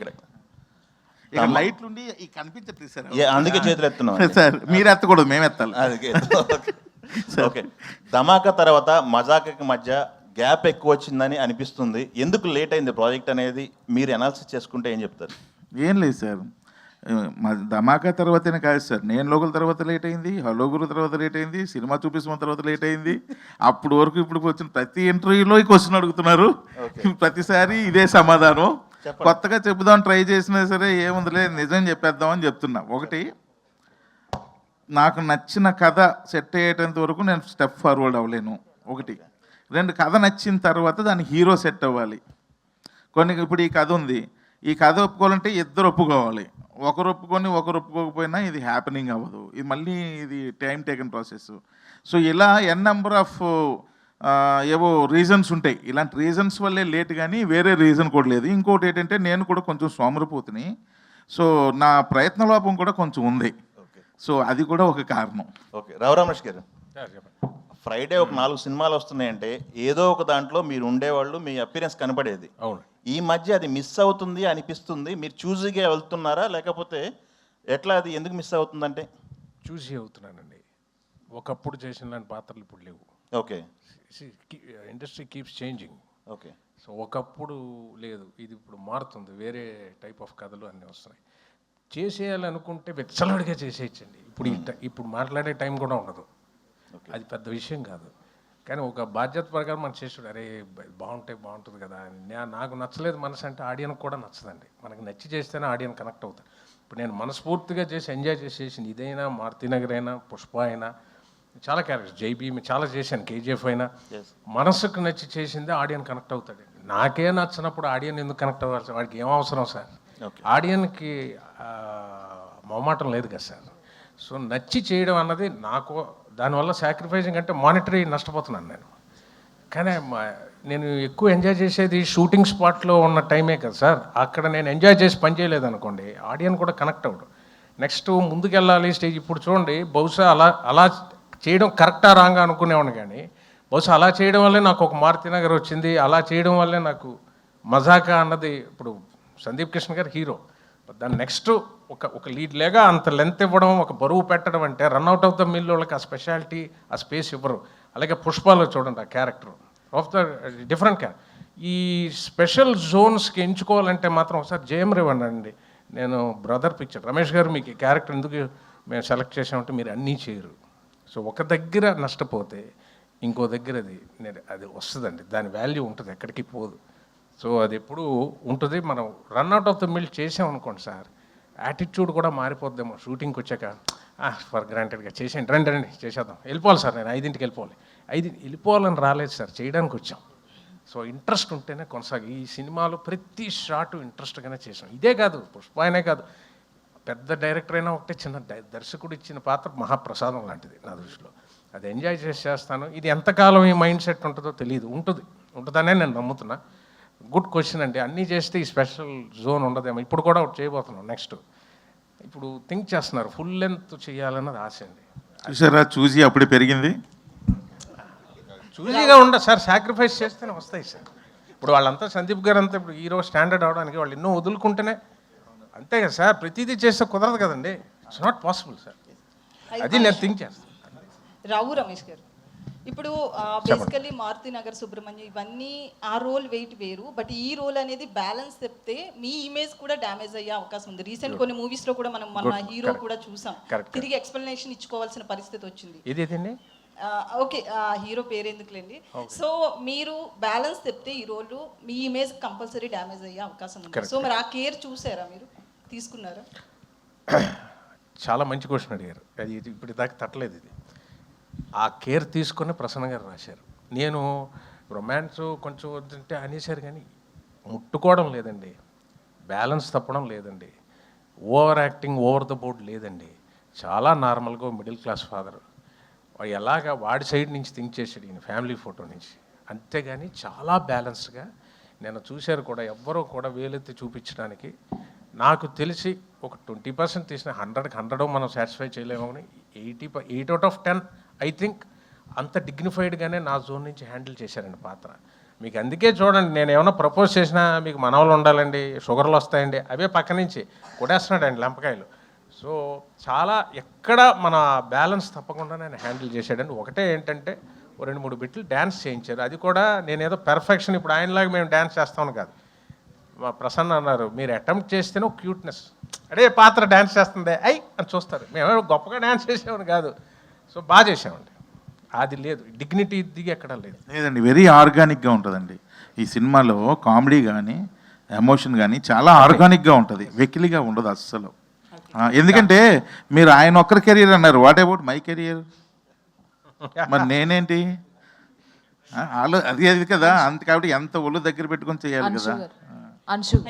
లైట్లు ఉండి కనిపించట్లేదు సార్, అందుకే చేతులు ఎత్తున్నాం సార్. మీరు ఎత్తకూడదు, మేము ఎత్తాలి. ఓకే, ధమాకా తర్వాత మజాకాకి మధ్య గ్యాప్ ఎక్కువ వచ్చిందని అనిపిస్తుంది. ఎందుకు లేట్ అయింది ప్రాజెక్ట్ అనేది మీరు అనాలిసిస్ చేసుకుంటే ఏం చెప్తారు? ఏం లేదు సార్, ధమాకా తర్వాతనే కాదు సార్, నేను లోకల్ తర్వాత లేట్ అయింది, హలో గురు తర్వాత లేట్ అయింది, సినిమా చూపిస్తున్న తర్వాత లేట్ అయింది. అప్పుడు వరకు ఇప్పుడు వచ్చిన ప్రతి ఇంటర్వ్యూలో ఈ క్వశ్చన్ అడుగుతున్నారు, ప్రతిసారి ఇదే సమాధానం. కొత్తగా చెబుదాం ట్రై చేసినా సరే ఏముందిలే నిజం చెప్పేద్దామని చెప్తున్నా. ఒకటి, నాకు నచ్చిన కథ సెట్ అయ్యేటంత వరకు నేను స్టెప్ ఫార్వర్డ్ అవ్వలేను. ఒకటి. 2, కథ నచ్చిన తర్వాత దాని హీరో సెట్ అవ్వాలి. ఇప్పుడు ఈ కథ ఉంది, ఈ కథ ఒప్పుకోవాలంటే ఇద్దరు ఒప్పుకోవాలి. ఒకరు ఒప్పుకొని ఒకరు ఒప్పుకోకపోయినా ఇది హ్యాపెనింగ్ అవ్వదు. ఇది మళ్ళీ ఇది టైం టేకన్ ప్రాసెస్. సో ఇలా నెంబర్ ఆఫ్ ఏవో రీజన్స్ ఉంటాయి. ఇలాంటి రీజన్స్ వల్లే లేట్, కానీ వేరే రీజన్ కూడా లేదు. ఇంకోటి ఏంటంటే నేను కూడా కొంచెం సోమరిపోతుని, సో నా ప్రయత్న లోపం కూడా కొంచెం ఉంది. సో అది కూడా ఒక కారణం. ఓకే, రమేష్ గారు, ఫ్రైడే ఒక 4 సినిమాలు వస్తున్నాయంటే ఏదో ఒక దాంట్లో మీరు ఉండేవాళ్ళు, మీ అపిరెన్స్ కనపడేది. అవును. ఈ మధ్య అది మిస్ అవుతుంది అనిపిస్తుంది. మీరు చూజీగా వెళ్తున్నారా, లేకపోతే ఎట్లా, అది ఎందుకు మిస్ అవుతుందంటే? చూసి అవుతున్నానండి. ఒకప్పుడు చేసిన లాంటి పాత్రలు ఇప్పుడు లేవు. Okay, industry keeps changing. Okay. So ఒకప్పుడు లేదు, ఇది ఇప్పుడు మారుతుంది. వేరే టైప్ ఆఫ్ కథలు అన్నీ వస్తున్నాయి. చేసేయాలనుకుంటే వెచ్చలడిగా చేసేయచ్చండి. ఇప్పుడు మాట్లాడే టైం కూడా ఉండదు. అది పెద్ద విషయం కాదు, కానీ ఒక బాధ్యత ప్రకారం మనం చేసాడు. అరే బాగుంటుంది కదా. నాకు నచ్చలేదు మనసు అంటే ఆడియన్కి కూడా నచ్చదండి. మనకు నచ్చి చేస్తేనే ఆడియన్ కనెక్ట్ అవుతారు. ఇప్పుడు నేను మనస్ఫూర్తిగా చేసి ఎంజాయ్ చేసేసింది ఇదైనా, మారుతినగర్ అయినా, పుష్ప అయినా, చాలా క్యారెక్టర్స్, జైబీ చాలా చేశాను, కేజీఎఫ్ అయినా, మనసుకు నచ్చి చేసిందే ఆడియన్ కనెక్ట్ అవుతాడు. నాకే నచ్చినప్పుడు ఆడియన్ ఎందుకు కనెక్ట్ అవ్వాలి? వాడికి ఏం అవసరం సార్? ఆడియన్కి మొహమాటం లేదు కదా సార్. సో నచ్చి చేయడం అన్నది నాకు, దానివల్ల సాక్రిఫైసింగ్ అంటే మానిటరీ నష్టపోతున్నాను నేను. కానీ నేను ఎక్కువ ఎంజాయ్ చేసేది షూటింగ్ స్పాట్లో ఉన్న టైమే కదా సార్. అక్కడ నేను ఎంజాయ్ చేసి పని చేయలేదు అనుకోండి, ఆడియన్ కూడా కనెక్ట్ అవ్వడు. నెక్స్ట్ ముందుకెళ్ళాలి స్టేజ్. ఇప్పుడు చూడండి, బహుశా అలా చేయడం కరెక్టా రాంగా అనుకునేవాడిని, కానీ బహుశా అలా చేయడం వల్లే నాకు ఒక మారుతినగర్ వచ్చింది. అలా చేయడం వల్లే నాకు మజాకా అన్నది, ఇప్పుడు సందీప్ కిషన్ గారు హీరో, దాన్ని నెక్స్ట్ ఒక లీడ్ లేగా అంత లెంత్ ఇవ్వడం, ఒక బరువు పెట్టడం అంటే రన్అట్ ఆఫ్ ద మిల్ వాళ్ళకి ఆ స్పెషాలిటీ, ఆ స్పేస్ ఇవ్వరు. అలాగే పుష్పాలో చూడండి, ఆ character of the different character. ఈ స్పెషల్ జోన్స్కి ఎంచుకోవాలంటే మాత్రం ఒకసారి జయం రేవండి. నేను బ్రదర్ పిక్చర్ రమేష్ గారు మీకు ఈ క్యారెక్టర్ ఎందుకు మేము సెలెక్ట్ చేసామంటే మీరు అన్నీ చేయరు. సో ఒక దగ్గర నష్టపోతే ఇంకో దగ్గర అది వస్తుందండి, దాని వాల్యూ ఉంటుంది, ఎక్కడికి పోదు. సో అది ఎప్పుడు ఉంటుంది. మనం రన్అట్ ఆఫ్ ద మిల్ చేసామనుకోండి సార్, యాటిట్యూడ్ కూడా మారిపోద్దేమో. షూటింగ్కి వచ్చాక ఫర్ గ్రాంటెడ్గా చేసేయండి, రండి చేసేద్దాం, వెళ్ళిపోవాలి సార్, నేను 5ంటికి వెళ్ళిపోవాలి. 5 వెళ్ళిపోవాలని రాలేదు సార్, చేయడానికి వచ్చాం. సో ఇంట్రెస్ట్ ఉంటేనే కొనసాగి. ఈ సినిమాలో ప్రతి షాటు ఇంట్రెస్ట్గానే చేసాం. ఇదే కాదు, పుష్ప అనే కాదు, పెద్ద డైరెక్టర్ అయినా ఒకటే, చిన్న దర్శకుడు ఇచ్చిన పాత్ర మహాప్రసాదం లాంటిది నా దృష్టిలో. అది ఎంజాయ్ చేస్తాను. ఇది ఎంతకాలం ఈ మైండ్ సెట్ ఉంటుందో తెలియదు, ఉంటుందనే నేను నమ్ముతున్నా. గుడ్ క్వశ్చన్ అండి. అన్నీ చేస్తే ఈ స్పెషల్ జోన్ ఉండదేమో. ఇప్పుడు కూడా ఒకటి చేయబోతున్నాం నెక్స్ట్. ఇప్పుడు థింక్ చేస్తున్నారు, ఫుల్ లెంత్ చేయాలన్నది ఆశ అండి. చూసారా, చూసి అప్పుడే పెరిగింది. చూజీగా ఉండదు సార్, సాక్రిఫైస్ చేస్తేనే వస్తాయి సార్. ఇప్పుడు వాళ్ళంతా సందీప్ గారు అంతా ఇప్పుడు హీరో స్టాండర్డ్ అవడానికి వాళ్ళు ఎన్నో వదులుకుంటేనే, అంతే కదా సార్. ప్రతిదీ చేస్తే కుదరదు కదండి. It's not possible sir. అది నేను థింక్ చేస్తాను. రావు రమేష్ గారు, ఇప్పుడు బేసికల్లీ మారుతి నగర్ సుబ్రహ్మణ్యం ఇవన్నీ ఆ రోల్ వెయిట్ వేరు, బట్ ఈ రోల్ అనేది బ్యాలెన్స్ చెప్తే మీ ఇమేజ్ కూడా డ్యామేజ్ అయ్యే అవకాశం ఉంది. రీసెంట్ కొన్ని మూవీస్ లో కూడా మనం మన హీరో కూడా చూసాం, తిరిగి ఎక్స్ప్లెనేషన్ ఇచ్చుకోవాల్సిన పరిస్థితి వచ్చింది. ఇదేండి ఓకే, హీరో పేరు ఎందుకులేండి. సో మీరు బ్యాలెన్స్ చెప్తే ఈ రోల్ మీ ఇమేజ్ కంపల్సరీ డ్యామేజ్ అయ్యే అవకాశం ఉంది. సో మరి ఆ కేర్ చూసారా, మీరు తీసుకున్నారా? చాలా మంచి క్వశ్చన్ అడిగారు. అది ఇప్పుడు దాకా తట్టలేదు ఇది. ఆ కేర్ తీసుకొని ప్రసన్న గారు రాశారు. నేను రొమాన్స్ కొంచెం వద్దంటే అనేసారు, కానీ ముట్టుకోవడం లేదండి, బ్యాలెన్స్ తప్పడం లేదండి, over acting over the board లేదండి. చాలా నార్మల్గా మిడిల్ క్లాస్ ఫాదర్ ఎలాగా వాడి సైడ్ నుంచి థింక్ చేసాడు ఈయన ఫ్యామిలీ ఫోటో నుంచి, అంతేగాని చాలా బ్యాలెన్స్గా నేను చూశారు కూడా. ఎవ్వరూ కూడా వేలెత్తి చూపించడానికి నాకు తెలిసి ఒక 20% తీసిన 100కి 100 మనం సాటిస్ఫై చేయలేము. 8 out of 10 ఐ థింక్ అంత డిగ్నిఫైడ్గానే నా జోన్ నుంచి హ్యాండిల్ చేశారండి పాత్ర. మీకు అందుకే చూడండి, నేను ఏమైనా ప్రపోజ్ చేసినా మీకు మనవలు ఉండాలండి, షుగర్లు వస్తాయండి, అవే పక్క నుంచి కొడేస్తున్నాడండి లెంపకాయలు. సో చాలా ఎక్కడ మన బ్యాలెన్స్ తప్పకుండా నేను హ్యాండిల్ చేశాడండి. ఒకటే ఏంటంటే 2-3 బిట్లు డ్యాన్స్ చేయించారు. అది కూడా నేనేదో పెర్ఫెక్షన్ ఇప్పుడు ఆయనలాగా మేము డ్యాన్స్ చేస్తామని కాదు. మా ప్రసన్న అన్నారు, మీరు అటెంప్ట్ చేస్తేనే క్యూట్నెస్, అడే పాత్ర డ్యాన్స్ చేస్తుందే అని చూస్తారు. మేము గొప్పగా డ్యాన్స్ చేసామని కాదు. సో బాగా చేసామండి. అది లేదు, డిగ్నిటీ దిగి ఎక్కడ లేదండి. వెరీ ఆర్గానిక్గా ఉంటుందండి ఈ సినిమాలో. కామెడీ కానీ ఎమోషన్ కానీ చాలా ఆర్గానిక్గా ఉంటుంది, వెకిలిగా ఉండదు అస్సలు. ఎందుకంటే మీరు ఆయన ఒక్కరి కెరీర్ అన్నారు, వాట్ అబౌట్ మై కెరియర్? మరి నేనేంటి? అది కదా, అంత కాబట్టి ఎంత ఒళ్ళు దగ్గర పెట్టుకొని చేయాలి కదా.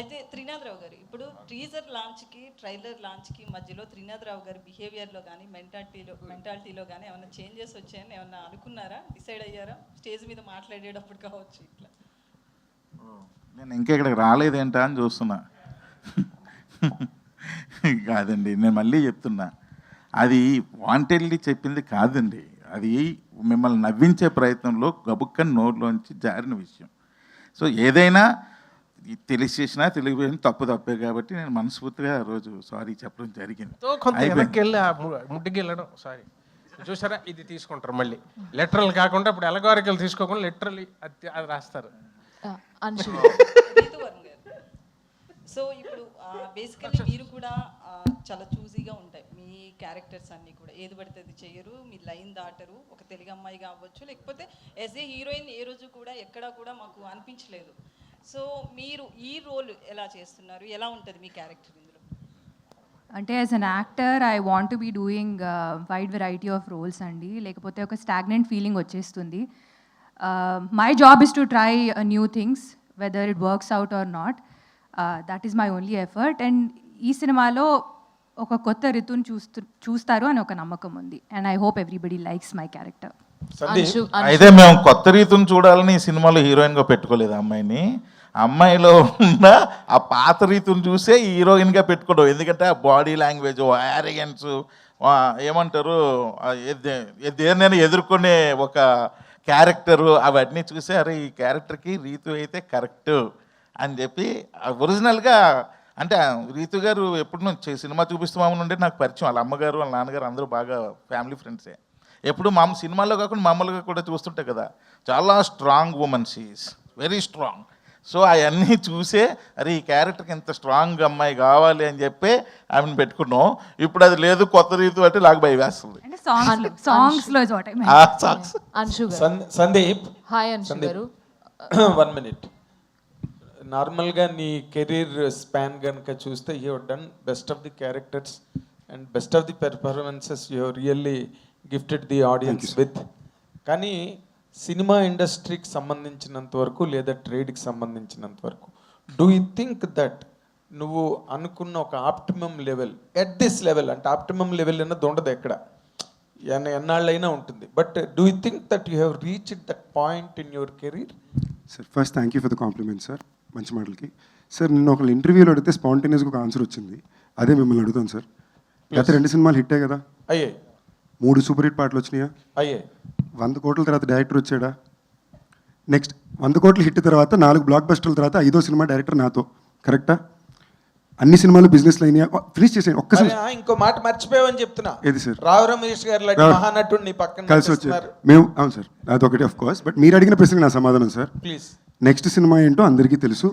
అయితే త్రినాథరావు గారు, ఇప్పుడు టీజర్ లాంచ్కి ట్రైలర్ లాంచ్కి మధ్యలో త్రినాథరావు గారి బిహేవియర్లో కానీ మెంటాలిటీలో కానీ ఏమైనా చేంజెస్ వచ్చాయని ఏమన్నా అనుకున్నారా, డిసైడ్ అయ్యారా? స్టేజ్ మీద మాట్లాడేటప్పుడు కావచ్చు ఇట్లా. నేను ఇంకా ఇక్కడికి రాలేదేంటా అని చూస్తున్నా. కాదండి, నేను మళ్ళీ చెప్తున్నా, అది వాంటెడ్లీ చెప్పింది కాదండి. అది మిమ్మల్ని నవ్వించే ప్రయత్నంలో గబుక్కని నోరులోంచి జారిన విషయం. సో ఏదైనా తెలిసి చేసినా తెలియపోయినా తప్పే కాబట్టి నేను మనస్ఫూర్తిగా ఆ రోజు సారీ చెప్పడం జరిగింది. ముట్టికి వెళ్ళడం సారీ చూసారా, ఇది తీసుకుంటారు మళ్ళీ లెటరల్ కాకుండా. ఇప్పుడు ఎలగారికలు తీసుకోకుండా లిటరల్లీ అది రాస్తారు. సో ఇప్పుడు బేసికలీ మీరు కూడా చాలా చూజీగా ఉంటాయి మీ క్యారెక్టర్స్ అన్నీ కూడా, ఏది పడితే అది చెయ్యరు, మీ లైన్ దాటరు. ఒక తెలుగు అమ్మాయి కావచ్చు, లేకపోతే యాజ్ ఏ హీరోయిన్ ఏ రోజు కూడా ఎక్కడా కూడా మాకు అనిపించలేదు. సో మీరు ఈ రోల్ ఎలా చేస్తున్నారు, ఎలా ఉంటుంది మీ క్యారెక్టర్ ఇందులో? అంటే as an actor I want to be doing wide variety of roles అండి, లేకపోతే ఒక స్టాగ్నెంట్ ఫీలింగ్ వచ్చేస్తుంది. My job is to try new things whether it works out or not. That is my only effort. And ఈ సినిమాలో ఒక కొత్త ఋతుని చూస్తారు అని ఒక నమ్మకం ఉంది. And I hope everybody likes my character. అయితే మేము కొత్త రీతిని చూడాలని ఈ సినిమాలో హీరోయిన్గా పెట్టుకోలేదు అమ్మాయిని. అమ్మాయిలో ఉన్న ఆ పాత రీతిని చూసే హీరోయిన్గా పెట్టుకోవడం. ఎందుకంటే ఆ బాడీ లాంగ్వేజ్, యారియన్స్, ఏమంటారు, దేన్నైనా ఎదుర్కొనే ఒక క్యారెక్టరు, అవన్నీ చూసే అరే ఈ క్యారెక్టర్కి రీతు అయితే కరెక్ట్ అని చెప్పి ఒరిజినల్గా. అంటే రీతు గారు ఎప్పుడు నుంచి సినిమా చూపిస్తామని ఉంటే నాకు పరిచయం. వాళ్ళ అమ్మగారు వాళ్ళ నాన్నగారు అందరూ బాగా ఫ్యామిలీ ఫ్రెండ్సే. ఎప్పుడు మా సినిమాల్లో కాకుండా మామూలుగా కూడా చూస్తుంటే కదా, చాలా strong women, she is very strong. So అవన్నీ చూసే అరే ఈ క్యారెక్టర్కి ఇంత స్ట్రాంగ్ అమ్మాయి కావాలి అని చెప్పి ఆమెను పెట్టుకున్నాం. ఇప్పుడు అది లేదు, కొత్త రీతి అంటే నాకు భయం వేస్తుంది. సందీప్, సందీప్ 1 minute. నార్మల్గా నీ కెరీర్ స్పాన్ కనుక చూస్తే you have done best of the characters and best of the performances you have really gifted the audience with. కానీ సినిమా ఇండస్ట్రీకి సంబంధించినంత వరకు లేదా ట్రేడ్కి సంబంధించినంత వరకు డూ యూ థింక్ దట్ నువ్వు అనుకున్న ఒక optimum level at this level అంటే ఆప్టిమమ్ లెవెల్ అన్నది ఉండదు ఎక్కడ, ఎన్నాళ్ళైనా ఉంటుంది. But do you think that you have reached that point in your career? Sir first thank you for the compliment sir, మంచి మాటలకి. సార్ నిన్న ఒక ఇంటర్వ్యూలో అడిగితే స్పాంటేనియస్గా ఒక ఆన్సర్ వచ్చింది, అదే మిమ్మల్ని అడుగుతాను సార్. గత 2 సినిమాలు హిట్టే కదా, అయ్యాయి. 3 సూపర్ హిట్ పాటలు వచ్చినాయా, అయ్యాయి. 100 కోట్ల తర్వాత డైరెక్టర్ వచ్చాడా, నెక్స్ట్ 100 కోట్ల హిట్ తర్వాత 4 బ్లాక్ బస్టర్ల తర్వాత 5వ సినిమా డైరెక్టర్ నాతో, కరెక్టా? అన్ని సినిమాలు బిజినెస్లు అయినాయా, ఫినిష్ చేసాను ఒక్కసారి. ఇంకో మాట మర్చిపోయావని చెప్తున్నా. ఏది సార్? రావు రమేష్ గారు లాంటి మహానటుడు నీ పక్కన కలిసి వచ్చారు మేము. అవును సార్, అదొకటి ఆఫ్ కోర్స్. బట్ మీరు అడిగిన ప్రశ్నకి నా సమాధానం సార్. ప్లీజ్. నెక్స్ట్ సినిమా ఏంటో అందరికీ తెలుసు,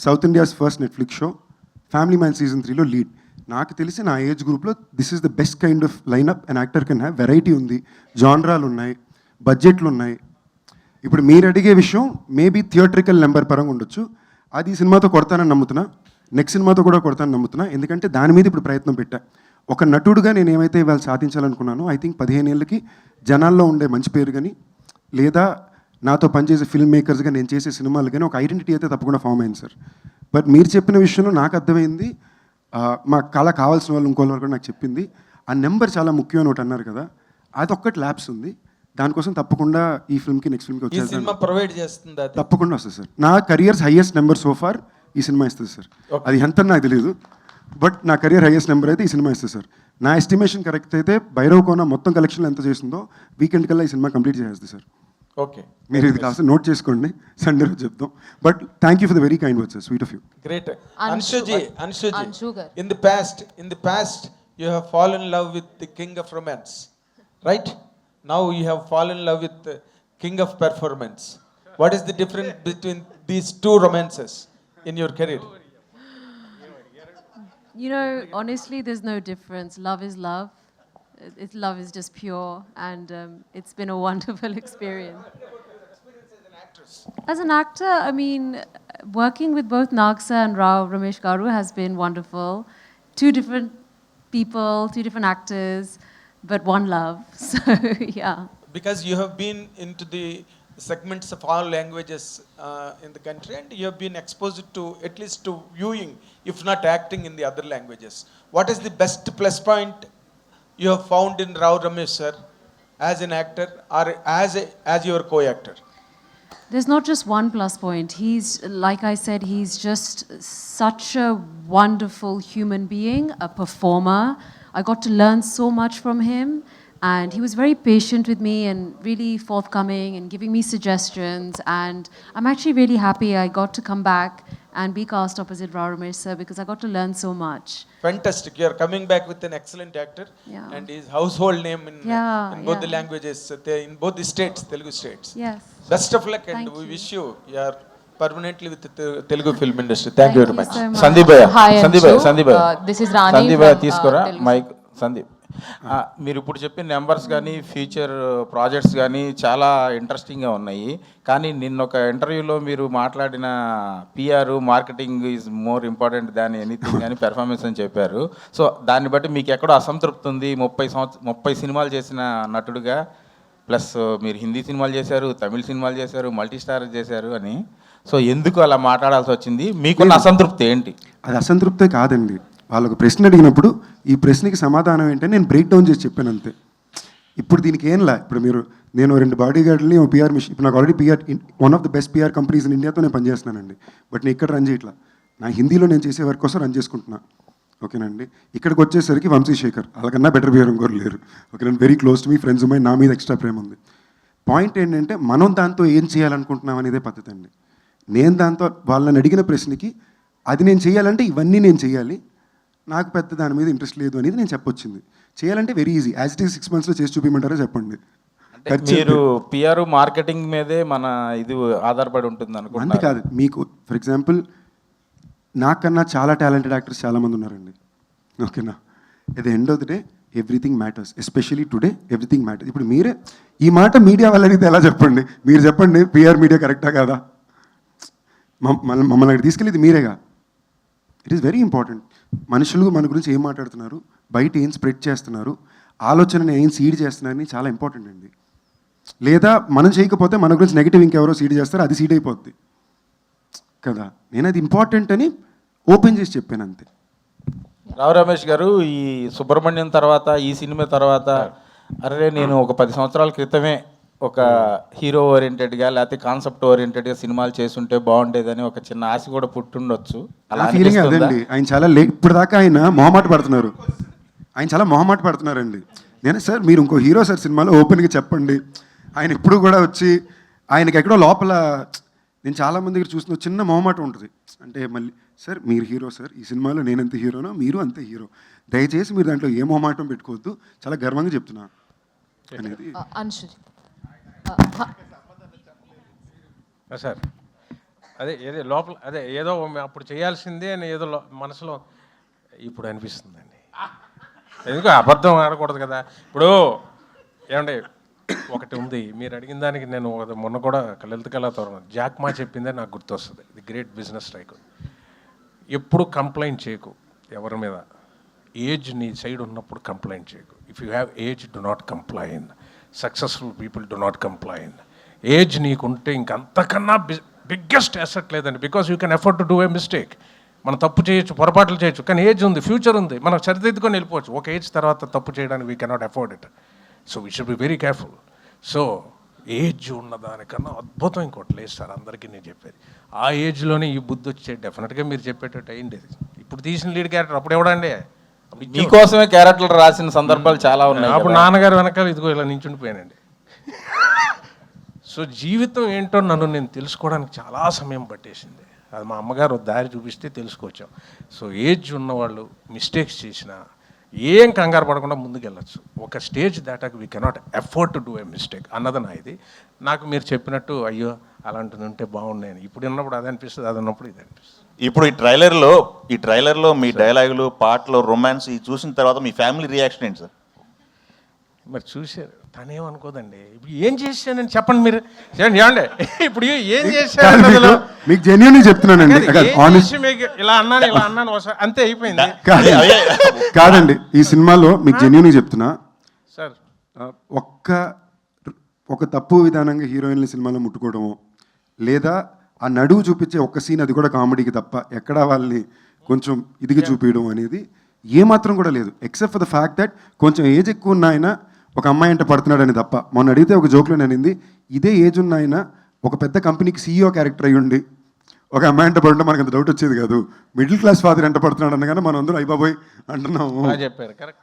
south India's first Netflix show Family Man season 3లో లీడ్. నాకు తెలిసి నా ఏజ్ గ్రూప్లో this is the best kind of lineup and actor can have. Variety ఉంది, జాన్రాలు ఉన్నాయి, బడ్జెట్లు ఉన్నాయి. ఇప్పుడు మీరు అడిగే విషయం మేబీ థియేట్రికల్ నెంబర్ పరంగా ఉండొచ్చు, అది ఈ సినిమాతో కొడతానని నమ్ముతున్నా, నెక్స్ట్ సినిమాతో కూడా కొడతానని నమ్ముతున్నా. ఎందుకంటే దాని మీద ఇప్పుడు ప్రయత్నం పెట్టా. ఒక నటుడుగా నేను ఏమైతే ఇవాళ సాధించాలనుకున్నానో ఐ థింక్ 15 ఏళ్ళకి జనాల్లో ఉండే మంచి పేరు కానీ, లేదా నాతో పనిచేసే ఫిల్మ్ మేకర్స్గా నేను చేసే సినిమాలు కానీ ఒక ఐడెంటిటీ అయితే తప్పకుండా ఫామ్ అయింది సార్. బట్ మీరు చెప్పిన విషయంలో నాకు అర్థమైంది, మా కళ కావాల్సిన వాళ్ళు ఇంకోళ్ళ కూడా నాకు చెప్పింది, ఆ నెంబర్ చాలా ముఖ్యం అని ఒకటి అన్నారు కదా, అది ఒక్కటి ల్యాబ్స్ ఉంది. దానికోసం తప్పకుండా ఈ ఫిల్మ్కి నెక్స్ట్ ఫిల్మ్కి వచ్చేసి ప్రొవైడ్ చేస్తుంది, తప్పకుండా వస్తుంది సార్. నా కెరియర్స్ హైయెస్ట్ నెంబర్ సోఫార్ ఈ సినిమా ఇస్తుంది సార్. అది ఎంత నాకు తెలియదు, బట్ నా కెరియర్ హైయెస్ట్ నెంబర్ అయితే ఈ సినిమా ఇస్తుంది సార్. నా ఎస్టిమేషన్ కరెక్ట్ అయితే భైరవ్ కోన మొత్తం కలెక్షన్లు ఎంత చేస్తుందో వీకెండ్ కల్లా ఈ సినిమా కంప్లీట్ చేసేస్తుంది సార్. ఓకే, మీరు ఇది కాస్త నోట్ చేసుకోండి, సండే రోజు చెప్తాం. But thank you for the very kind words sir, sweet of you. Great. Anshuji, in the past you have fallen in love with the king of romance, right? Now you have fallen in love with the king of performance. What is the difference between these two romances in your career? You know, honestly, there's no difference. Love is love. Love is just pure, and it's been a wonderful experience. As an actor, I mean, working with both Nagsa and Rao Ramesh Garu has been wonderful. 2 different people, 2 different actors, but one love. So, yeah. Because you have been into the segments of all languages in the country, and you have been exposed to at least to viewing, if not acting, in the other languages. What is the best plus point you have found in Rao Ramesh sir as an actor or as your co-actor? There's not just one plus point. He's, like I said, he's just such a wonderful human being, a performer. I got to learn so much from him, and he was very patient with me and really forthcoming and giving me suggestions. And I'm actually really happy I got to come back and be cast opposite Rao Ramesh sir, because I got to learn so much. Fantastic. You are coming back with an excellent actor, Yeah. and his household name in both the Yeah. languages, in both the states, Telugu states. Yes. Best of luck, and Thank we you. wish you are permanently with the Telugu film industry. Thank you very much. so much. Sandeep భయ్య, Hi, Sandeep భయ్య, Anshu. Sandeep భయ్య, This is Rani Sandeep భయ్య from, తీసుకోరా Telugu. Mic. Sandeep, మీరు ఇప్పుడు చెప్పిన numbers కానీ future projects కానీ చాలా ఇంట్రెస్టింగ్గా ఉన్నాయి. కానీ నిన్న ఒక ఇంటర్వ్యూలో మీరు మాట్లాడిన PR marketing is more important than anything అని పెర్ఫార్మెన్స్ అని చెప్పారు. సో దాన్ని బట్టి మీకు ఎక్కడో అసంతృప్తి ఉంది. 30 సినిమాలు చేసిన నటుడుగా, ప్లస్ మీరు హిందీ సినిమాలు చేశారు, తమిళ సినిమాలు చేశారు, మల్టీ స్టార్ చేశారు అని. సో ఎందుకు అలా మాట్లాడాల్సి వచ్చింది? మీకున్న అసంతృప్తి ఏంటి? అది అసంతృప్తే కాదండి, వాళ్ళకు ప్రశ్న అడిగినప్పుడు ఈ ప్రశ్నకి సమాధానం ఏంటంటే నేను బ్రేక్ డౌన్ చేసి చెప్పాను అంతే. ఇప్పుడు దీనికి ఏంలా, ఇప్పుడు నేను 2 బాడీ గార్డ్ని పిఆర్ మిషన్, ఇప్పుడు నాకు already PR, one of the best PR companies in ఇండియాతో నేను పనిచేస్తున్నానండి. బట్ నేను ఇక్కడ రన్ చేయట్లా, నా హిందీలో నేను చేసే వర్క్ కోసం రన్ చేసుకుంటున్నా. ఓకేనండి, ఇక్కడికి వచ్చేసరికి వంశీశేఖర్ అలాగన్నా బెటర్ బిహేవ్ ఇంకోరు లేరు. ఓకేనండి, very close to me, friends ఉన్నాయి, నా మీద ఎక్స్ట్రా ప్రేమ ఉంది. పాయింట్ ఏంటంటే మనం దాంతో ఏం చేయాలనుకుంటున్నాం అనేదే పద్ధతి అండి. నేను దాంతో వాళ్ళని అడిగిన ప్రశ్నకి అది నేను చేయాలంటే ఇవన్నీ నేను చేయాలి, నాకు పెద్ద దాని మీద ఇంట్రెస్ట్ లేదు అనేది నేను చెప్పొచ్చింది. చేయాలంటే very easy, as it is 6 monthsలో చేసి చూపించమంటారా చెప్పండి. మీరు పిఆర్ మార్కెటింగ్ మీదే మన ఇది ఆధారపడి ఉంటుంది అంతే అనుకుంటున్నారు? కాదు, మీకు ఫర్ ఎగ్జాంపుల్ నాకన్నా చాలా టాలెంటెడ్ యాక్టర్స్ చాలామంది ఉన్నారండి. ఓకేనా, at the end of the day everything matters, especially today everything matters. ఇప్పుడు మీరే ఈ మాట మీడియా వాళ్ళు అడిగితే ఎలా చెప్పండి? మీరు చెప్పండి, పిఆర్ మీడియా కరెక్టా కాదా? మమ్మల్ని అక్కడ తీసుకెళ్ళేది మీరేగా. It is very important. మనుషులు మన గురించి ఏం మాట్లాడుతున్నారు, బయట ఏం స్ప్రెడ్ చేస్తున్నారు, ఆలోచనని ఏం సీడ్ చేస్తున్నారని చాలా ఇంపార్టెంట్ అండి. లేదా మనం చేయకపోతే మన గురించి నెగిటివ్ ఇంకెవరో సీడ్ చేస్తారు, అది సీడ్ అయిపోద్ది కదా. నేను అది ఇంపార్టెంట్ అని ఓపెన్ చేసి చెప్పాను అంతే. రావు రమేష్ గారు, ఈ సుబ్రహ్మణ్యం తర్వాత ఈ సినిమా తర్వాత అరే నేను ఒక 10 సంవత్సరాల క్రితమే ఒక హీరో ఓరియంటెడ్గా లేకపోతే కాన్సెప్ట్ ఓరియంటెడ్గా సినిమాలు చేస్తుంటే బాగుండేదని ఒక చిన్న ఆశ కూడా పుట్టుండొచ్చు. అలా ఫీలింగ్ అదండి. ఆయన చాలా ఇప్పుడు దాకా ఆయన మొహమాట పడుతున్నారు. ఆయన చాలా మొహమాట పడుతున్నారండి. నేను సార్ మీరు ఇంకో హీరో సార్ సినిమాలో ఓపెన్గా చెప్పండి. ఆయన ఇప్పుడు కూడా వచ్చి ఆయనకి ఎక్కడో లోపల నేను చాలామంది దగ్గర చూసిన చిన్న మొహమాట ఉంటుంది. అంటే మళ్ళీ సార్ మీరు హీరో సార్, ఈ సినిమాలో నేను ఎంత హీరోనో మీరు అంతే హీరో, దయచేసి మీరు దాంట్లో ఏ మొహమాటం పెట్టుకోవద్దు, చాలా గర్వంగా చెప్తున్నా అనేది. సార్ అదే ఏదో లోపల అదే ఏదో అప్పుడు చేయాల్సిందే అని ఏదో మనసులో ఇప్పుడు అనిపిస్తుందండి. ఎందుకు అబద్ధం ఆడకూడదు కదా. ఇప్పుడు ఏమంటే ఒకటి ఉంది, మీరు అడిగిన దానికి నేను మొన్న కూడా లలిత కళాతోరణం జాక్మా చెప్పిందే నాకు గుర్తొస్తుంది. ఇది గ్రేట్ బిజినెస్ స్ట్రైక్. ఎప్పుడు కంప్లైంట్ చేయకు ఎవరి మీద. ఏజ్ నీ సైడ్ ఉన్నప్పుడు కంప్లైంట్ చేయకు. If you have age do not complain. Successful people do not complain. Age నీకుంటే ఇంకంతకన్నా బిగ్గెస్ట్ అసెట్ లేదండి. Because you can effort to do a mistake. మనం తప్పు చేయొచ్చు, పొరపాట్లు చేయొచ్చు, కానీ ఏజ్ ఉంది, ఫ్యూచర్ ఉంది, మనం సరిదిద్దుకొని వెళ్ళిపోవచ్చు. ఒక ఏజ్ తర్వాత తప్పు చేయడానికి we cannot afford it. So we should be very careful. So age ఉన్నదానికన్నా అద్భుతం ఇంకోటి లేదు సార్, అందరికీ నేను చెప్పేది. ఆ ఏజ్లోనే ఈ బుద్ధి వచ్చే డెఫినెట్గా మీరు చెప్పేటట్టు అయింది. ఇప్పుడు తీసిన లీడ్ క్యారెక్టర్ అప్పుడు ఎవడండి, మీకోసమే క్యారెక్టర్లు రాసిన సందర్భాలు చాలా ఉన్నాయి. అప్పుడు నాన్నగారు వెనకాల ఇదిగో ఇలా నించుండిపోయానండి. సో జీవితం ఏంటో నన్ను నేను తెలుసుకోవడానికి చాలా సమయం పట్టేసింది. అది మా అమ్మగారు దారి చూపిస్తే తెలుసుకొచ్చాం. సో ఏజ్ ఉన్నవాళ్ళు మిస్టేక్స్ చేసినా ఏం కంగారు పడకుండా ముందుకెళ్ళచ్చు. ఒక స్టేజ్ దాటాక we cannot afford to do a mistake అన్నది నా ఇది. నాకు మీరు చెప్పినట్టు అయ్యో అలాంటిది ఉంటే బాగున్నాయని ఇప్పుడు ఉన్నప్పుడు అది అనిపిస్తుంది, అది ఉన్నప్పుడు ఇది అనిపిస్తుంది. ఇప్పుడు ఈ ట్రైలర్లో మీ డైలాగులు, పాటలు, రొమాన్స్ ఇది చూసిన తర్వాత మీ ఫ్యామిలీ రియాక్షన్ ఏంటి సార్? మరి చూశారు, తనేమనుకోదండి. ఇప్పుడు ఏం చేశానని చెప్పండి మీరు, ఏమండి ఇప్పుడు ఏం చేశాను మీకు జెన్యూన్ చెప్తున్నానండి. ఇలా అన్నాను అంతే అయిపోయింది. కాదండి, ఈ సినిమాలో మీకు జెన్యూన్ చెప్తున్నా సార్. ఒక తప్పు విధానంగా హీరోయిన్ల సినిమాలో ముట్టుకోవడము, లేదా ఆ నడువు చూపించే ఒక్క సీన్, అది కూడా కామెడీకి తప్ప ఎక్కడా వాళ్ళని కొంచెం ఇదిగా చూపించడం అనేది ఏమాత్రం కూడా లేదు. Except for the fact that కొంచెం ఏజ్ ఎక్కువ ఉన్న ఆయన ఒక అమ్మాయి అంటే పడుతున్నాడని తప్ప. మొన్న అడిగితే ఒక జోక్లో అనింది, ఇదే ఏజ్ ఉన్న ఆయన ఒక పెద్ద కంపెనీకి CEO క్యారెక్టర్ అయ్యి ఉండి ఒక అమ్మాయి అంటే పడుతుంటే మనకు అంత డౌట్ వచ్చేది కాదు. మిడిల్ క్లాస్ ఫాదర్ అంటే పడుతున్నాడు అనగానే మనం అందరూ అయిపోయి అంటున్నాము. చెప్పారు కరెక్ట్.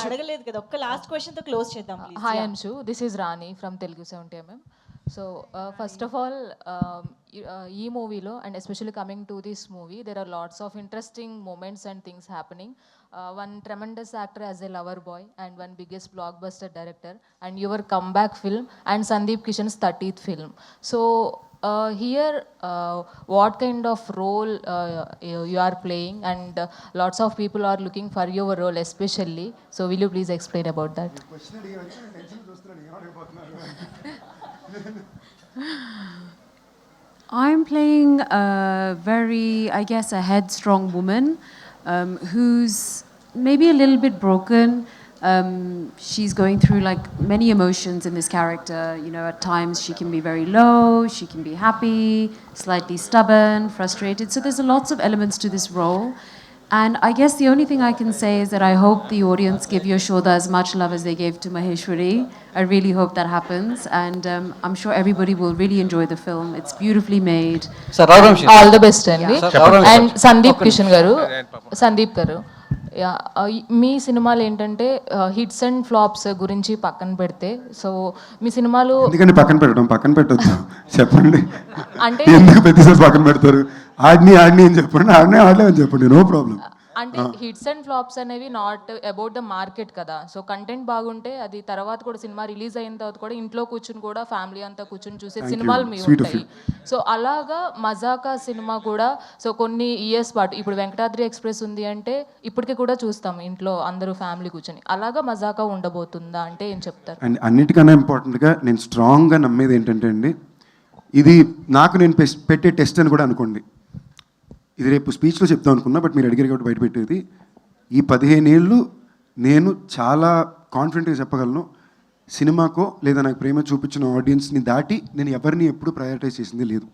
అడగలేదు కదా, ఒక్క లాస్ట్ క్వశ్చన్ తో క్లోజ్ చేద్దాం. Hi Anshu, this is Rani from Telugu 70mm. So first of all ఈ మూవీలో and especially coming to this movie there are lots of interesting moments and things happening. One tremendous actor as a lover boy and one biggest blockbuster director and your comeback film and Sandeep Kishan's 30th film. So here what kind of role you are playing and lots of people are looking for your role especially. So will you please explain about that? I'm playing a very, I guess, a headstrong woman who's maybe a little bit broken. She's going through like many emotions in this character. You know, at times she can be very low, she can be happy, slightly stubborn, frustrated. So there's lots of elements to this role. And I guess the only thing I can say is that I hope the audience give Yashoda as much love as they gave to Maheshwari. I really hope that happens. And I'm sure everybody will really enjoy the film. It's beautifully made. Sir, all the best, Andy. And Sandeep Kishan garu. మీ సినిమాలు ఏంటంటే hits and flops గురించి పక్కన పెడితే, so మీ సినిమాలు ఎందుకంటే పక్కన పెట్టొద్దు చెప్పండి. అంటే ఎందుకు ప్రతిసారి పక్కన పెడతారు? ఆడిని అని చెప్పండి, ఆడలే అని చెప్పండి, నో ప్రాబ్లం. అంటే హిట్స్ అండ్ ఫ్లాప్స్ అనేవి నాట్ అబౌట్ ద మార్కెట్ కదా. సో కంటెంట్ బాగుంటే అది తర్వాత కూడా సినిమా రిలీజ్ అయిన తర్వాత కూడా ఇంట్లో కూర్చుని కూడా ఫ్యామిలీ అంతా కూర్చుని చూసే సినిమాలు మీ ఉంటాయి. సో అలాగా మజాకా సినిమా కూడా సో కొన్ని ఇయర్స్ పాటు, ఇప్పుడు వెంకటాద్రి ఎక్స్ప్రెస్ ఉంది అంటే ఇప్పటికీ కూడా చూస్తాం ఇంట్లో అందరూ ఫ్యామిలీ కూర్చొని. అలాగా మజాకా ఉండబోతుందా అంటే ఏం చెప్తారు? అండ్ అన్నిటికన్నా ఇంపార్టెంట్గా నేను స్ట్రాంగ్గా నమ్మేది ఏంటంటే అండి, ఇది నాకు నేను పెట్టే టెస్ట్ అని కూడా అనుకోండి. ఇది రేపు స్పీచ్లో చెప్తాం అనుకున్నా, బట్ మీరు అడిగారు కాబట్టి బయట పెట్టేది. ఈ 15 ఏళ్ళు నేను చాలా కాన్ఫిడెంట్గా చెప్పగలను, సినిమాకో లేదా నాకు ప్రేమ చూపించిన ఆడియన్స్ని దాటి నేను ఎవరిని ఎప్పుడు ప్రయారిటైజ్ చేసింది లేదు.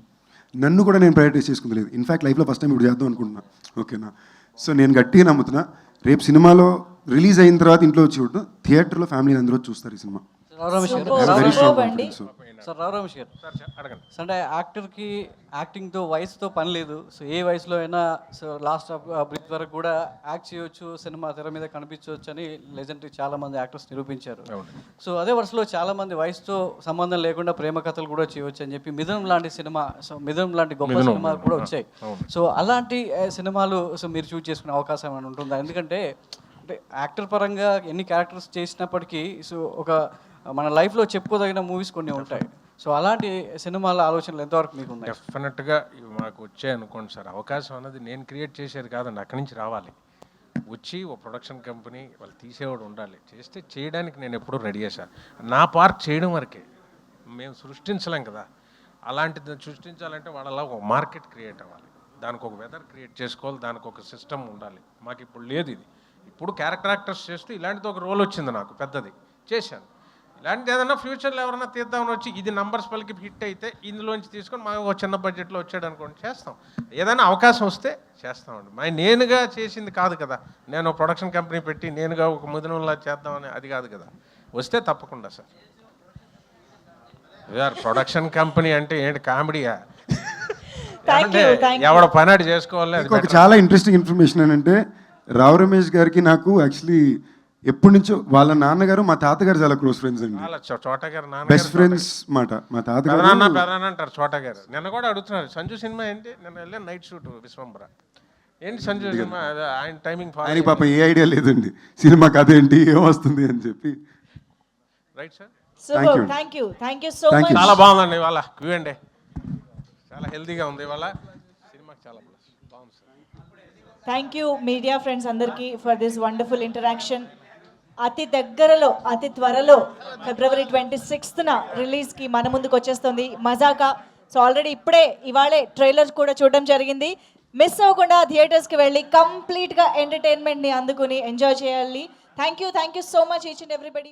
నన్ను కూడా నేను ప్రయారిటైజ్ చేసుకుంది లేదు. ఇన్ఫ్యాక్ట్ లైఫ్లో ఫస్ట్ టైం ఇప్పుడు చేద్దాం అనుకుంటున్నా. ఓకేనా? సో నేను గట్టిగా నమ్ముతున్నా, రేపు సినిమాలో రిలీజ్ అయిన తర్వాత ఇంట్లో వచ్చి చూడటం, థియేటర్లో ఫ్యామిలీ అందరూ చూస్తారు ఈ సినిమా. సార్ రావు రమేష్ గారు అంటే యాక్టర్కి యాక్టింగ్తో వయసుతో పని లేదు. సో ఏ వయసులో అయినా సో లాస్ట్ ఆఫ్ బ్రీత్ వరకు కూడా యాక్ట్ చేయొచ్చు, సినిమా తెర మీద కనిపించవచ్చు అని లెజెండరీ చాలామంది యాక్టర్స్ నిరూపించారు. సో అదే వరుసలో చాలామంది వయసుతో సంబంధం లేకుండా ప్రేమ కథలు కూడా చేయవచ్చు అని చెప్పి మిథునం లాంటి సినిమా, సో మిథునం లాంటి గొప్ప సినిమాలు కూడా వచ్చాయి. సో అలాంటి సినిమాలు సో మీరు చూస్ చేసుకునే అవకాశం ఏమైనా ఉంటుందా? ఎందుకంటే అంటే యాక్టర్ పరంగా ఎన్ని క్యారెక్టర్స్ చేసినప్పటికీ సో ఒక మన లైఫ్లో చెప్పుకోదగిన మూవీస్ కొన్ని ఉంటాయి. సో అలాంటి సినిమాల ఆలోచనలు ఎంతవరకు మీకు ఉన్నాయి? డెఫినెట్గా మాకు వచ్చాయి అనుకోండి సార్. అవకాశం అన్నది నేను క్రియేట్ చేసేది కాదండి, అక్కడి నుంచి రావాలి. వచ్చి ఓ ప్రొడక్షన్ కంపెనీ వాళ్ళు తీసేవాడు ఉండాలి. చేస్తే చేయడానికి నేను ఎప్పుడూ రెడీ సార్. నా పార్ట్ చేయడం వరకే, మేము సృష్టించలేం కదా. అలాంటిది సృష్టించాలంటే వాళ్ళలా ఒక మార్కెట్ క్రియేట్ అవ్వాలి, దానికి ఒక వెదర్ క్రియేట్ చేసుకోవాలి, దానికి ఒక సిస్టమ్ ఉండాలి. మాకు ఇప్పుడు లేదు ఇది. ఇప్పుడు క్యారెక్టర్ యాక్టర్స్ చేస్తూ ఇలాంటిది ఒక రోల్ వచ్చింది నాకు పెద్దది, చేశాను. ఇలాంటిది ఏదైనా ఫ్యూచర్లో ఎవరైనా తీద్దామని వచ్చి ఇది నంబర్స్ పలికి హిట్ అయితే ఇందులోంచి తీసుకొని మాకు ఒక చిన్న బడ్జెట్లో వచ్చాడు అనుకోండి, చేస్తాం. ఏదైనా అవకాశం వస్తే చేస్తామండి. నేనుగా చేసింది కాదు కదా, నేను ప్రొడక్షన్ కంపెనీ పెట్టి నేనుగా ఒక ముదినంలా చేద్దామని అది కాదు కదా. వస్తే తప్పకుండా సార్. యార్ ప్రొడక్షన్ కంపెనీ అంటే ఏంటి కామెడీయా? ఎవడ పని చేసుకోవాలి. ఒక చాలా ఇంట్రెస్టింగ్ ఇన్ఫర్మేషన్ ఏంటంటే, రావు రమేష్ గారికి నాకు యాక్చువల్లీ ఎప్పటి నుంచో వాళ్ళ నాన్నగారు మా తాతగారు చాలా క్లోజ్ ఫ్రెండ్స్ అండి, చోటగారు బెస్ట్ ఫ్రెండ్స్ మాట. మా తాతగారు పెదనాన్న అంటారు చోటగారు. నిన్న కూడా అడుగుతున్నారు సంజు సినిమా ఏంటి, నిన్న వెళ్ళాను నైట్ షూట్ విశ్వంబర. ఏంటి సంజు సినిమా? ఆయన టైమింగ్ ఆయనకి పాప ఏ ఐడియా లేదండి సినిమా కథ ఏంటి ఏమొస్తుంది అని చెప్పి. రైట్ సార్, చాలా చాలా బాగుందండి ఇవాళ క్యూఎండే, చాలా హెల్తీగా ఉంది ఇవాళ. సినిమాకి చాలా బాగుంది sir. Thank you media friends అందరికీ ఫర్ దిస్ వండర్ఫుల్ ఇంటరాక్షన్. అతి దగ్గరలో అతి త్వరలో February 26న రిలీజ్కి మన ముందుకు వచ్చేస్తుంది మజాకా. సో ఆల్రెడీ ఇవాళే ట్రైలర్ కూడా చూడడం జరిగింది. మిస్ అవ్వకుండా థియేటర్స్కి వెళ్ళి కంప్లీట్గా ఎంటర్టైన్మెంట్ని అందుకుని ఎంజాయ్ చేయాలి. Thank you so much each and everybody.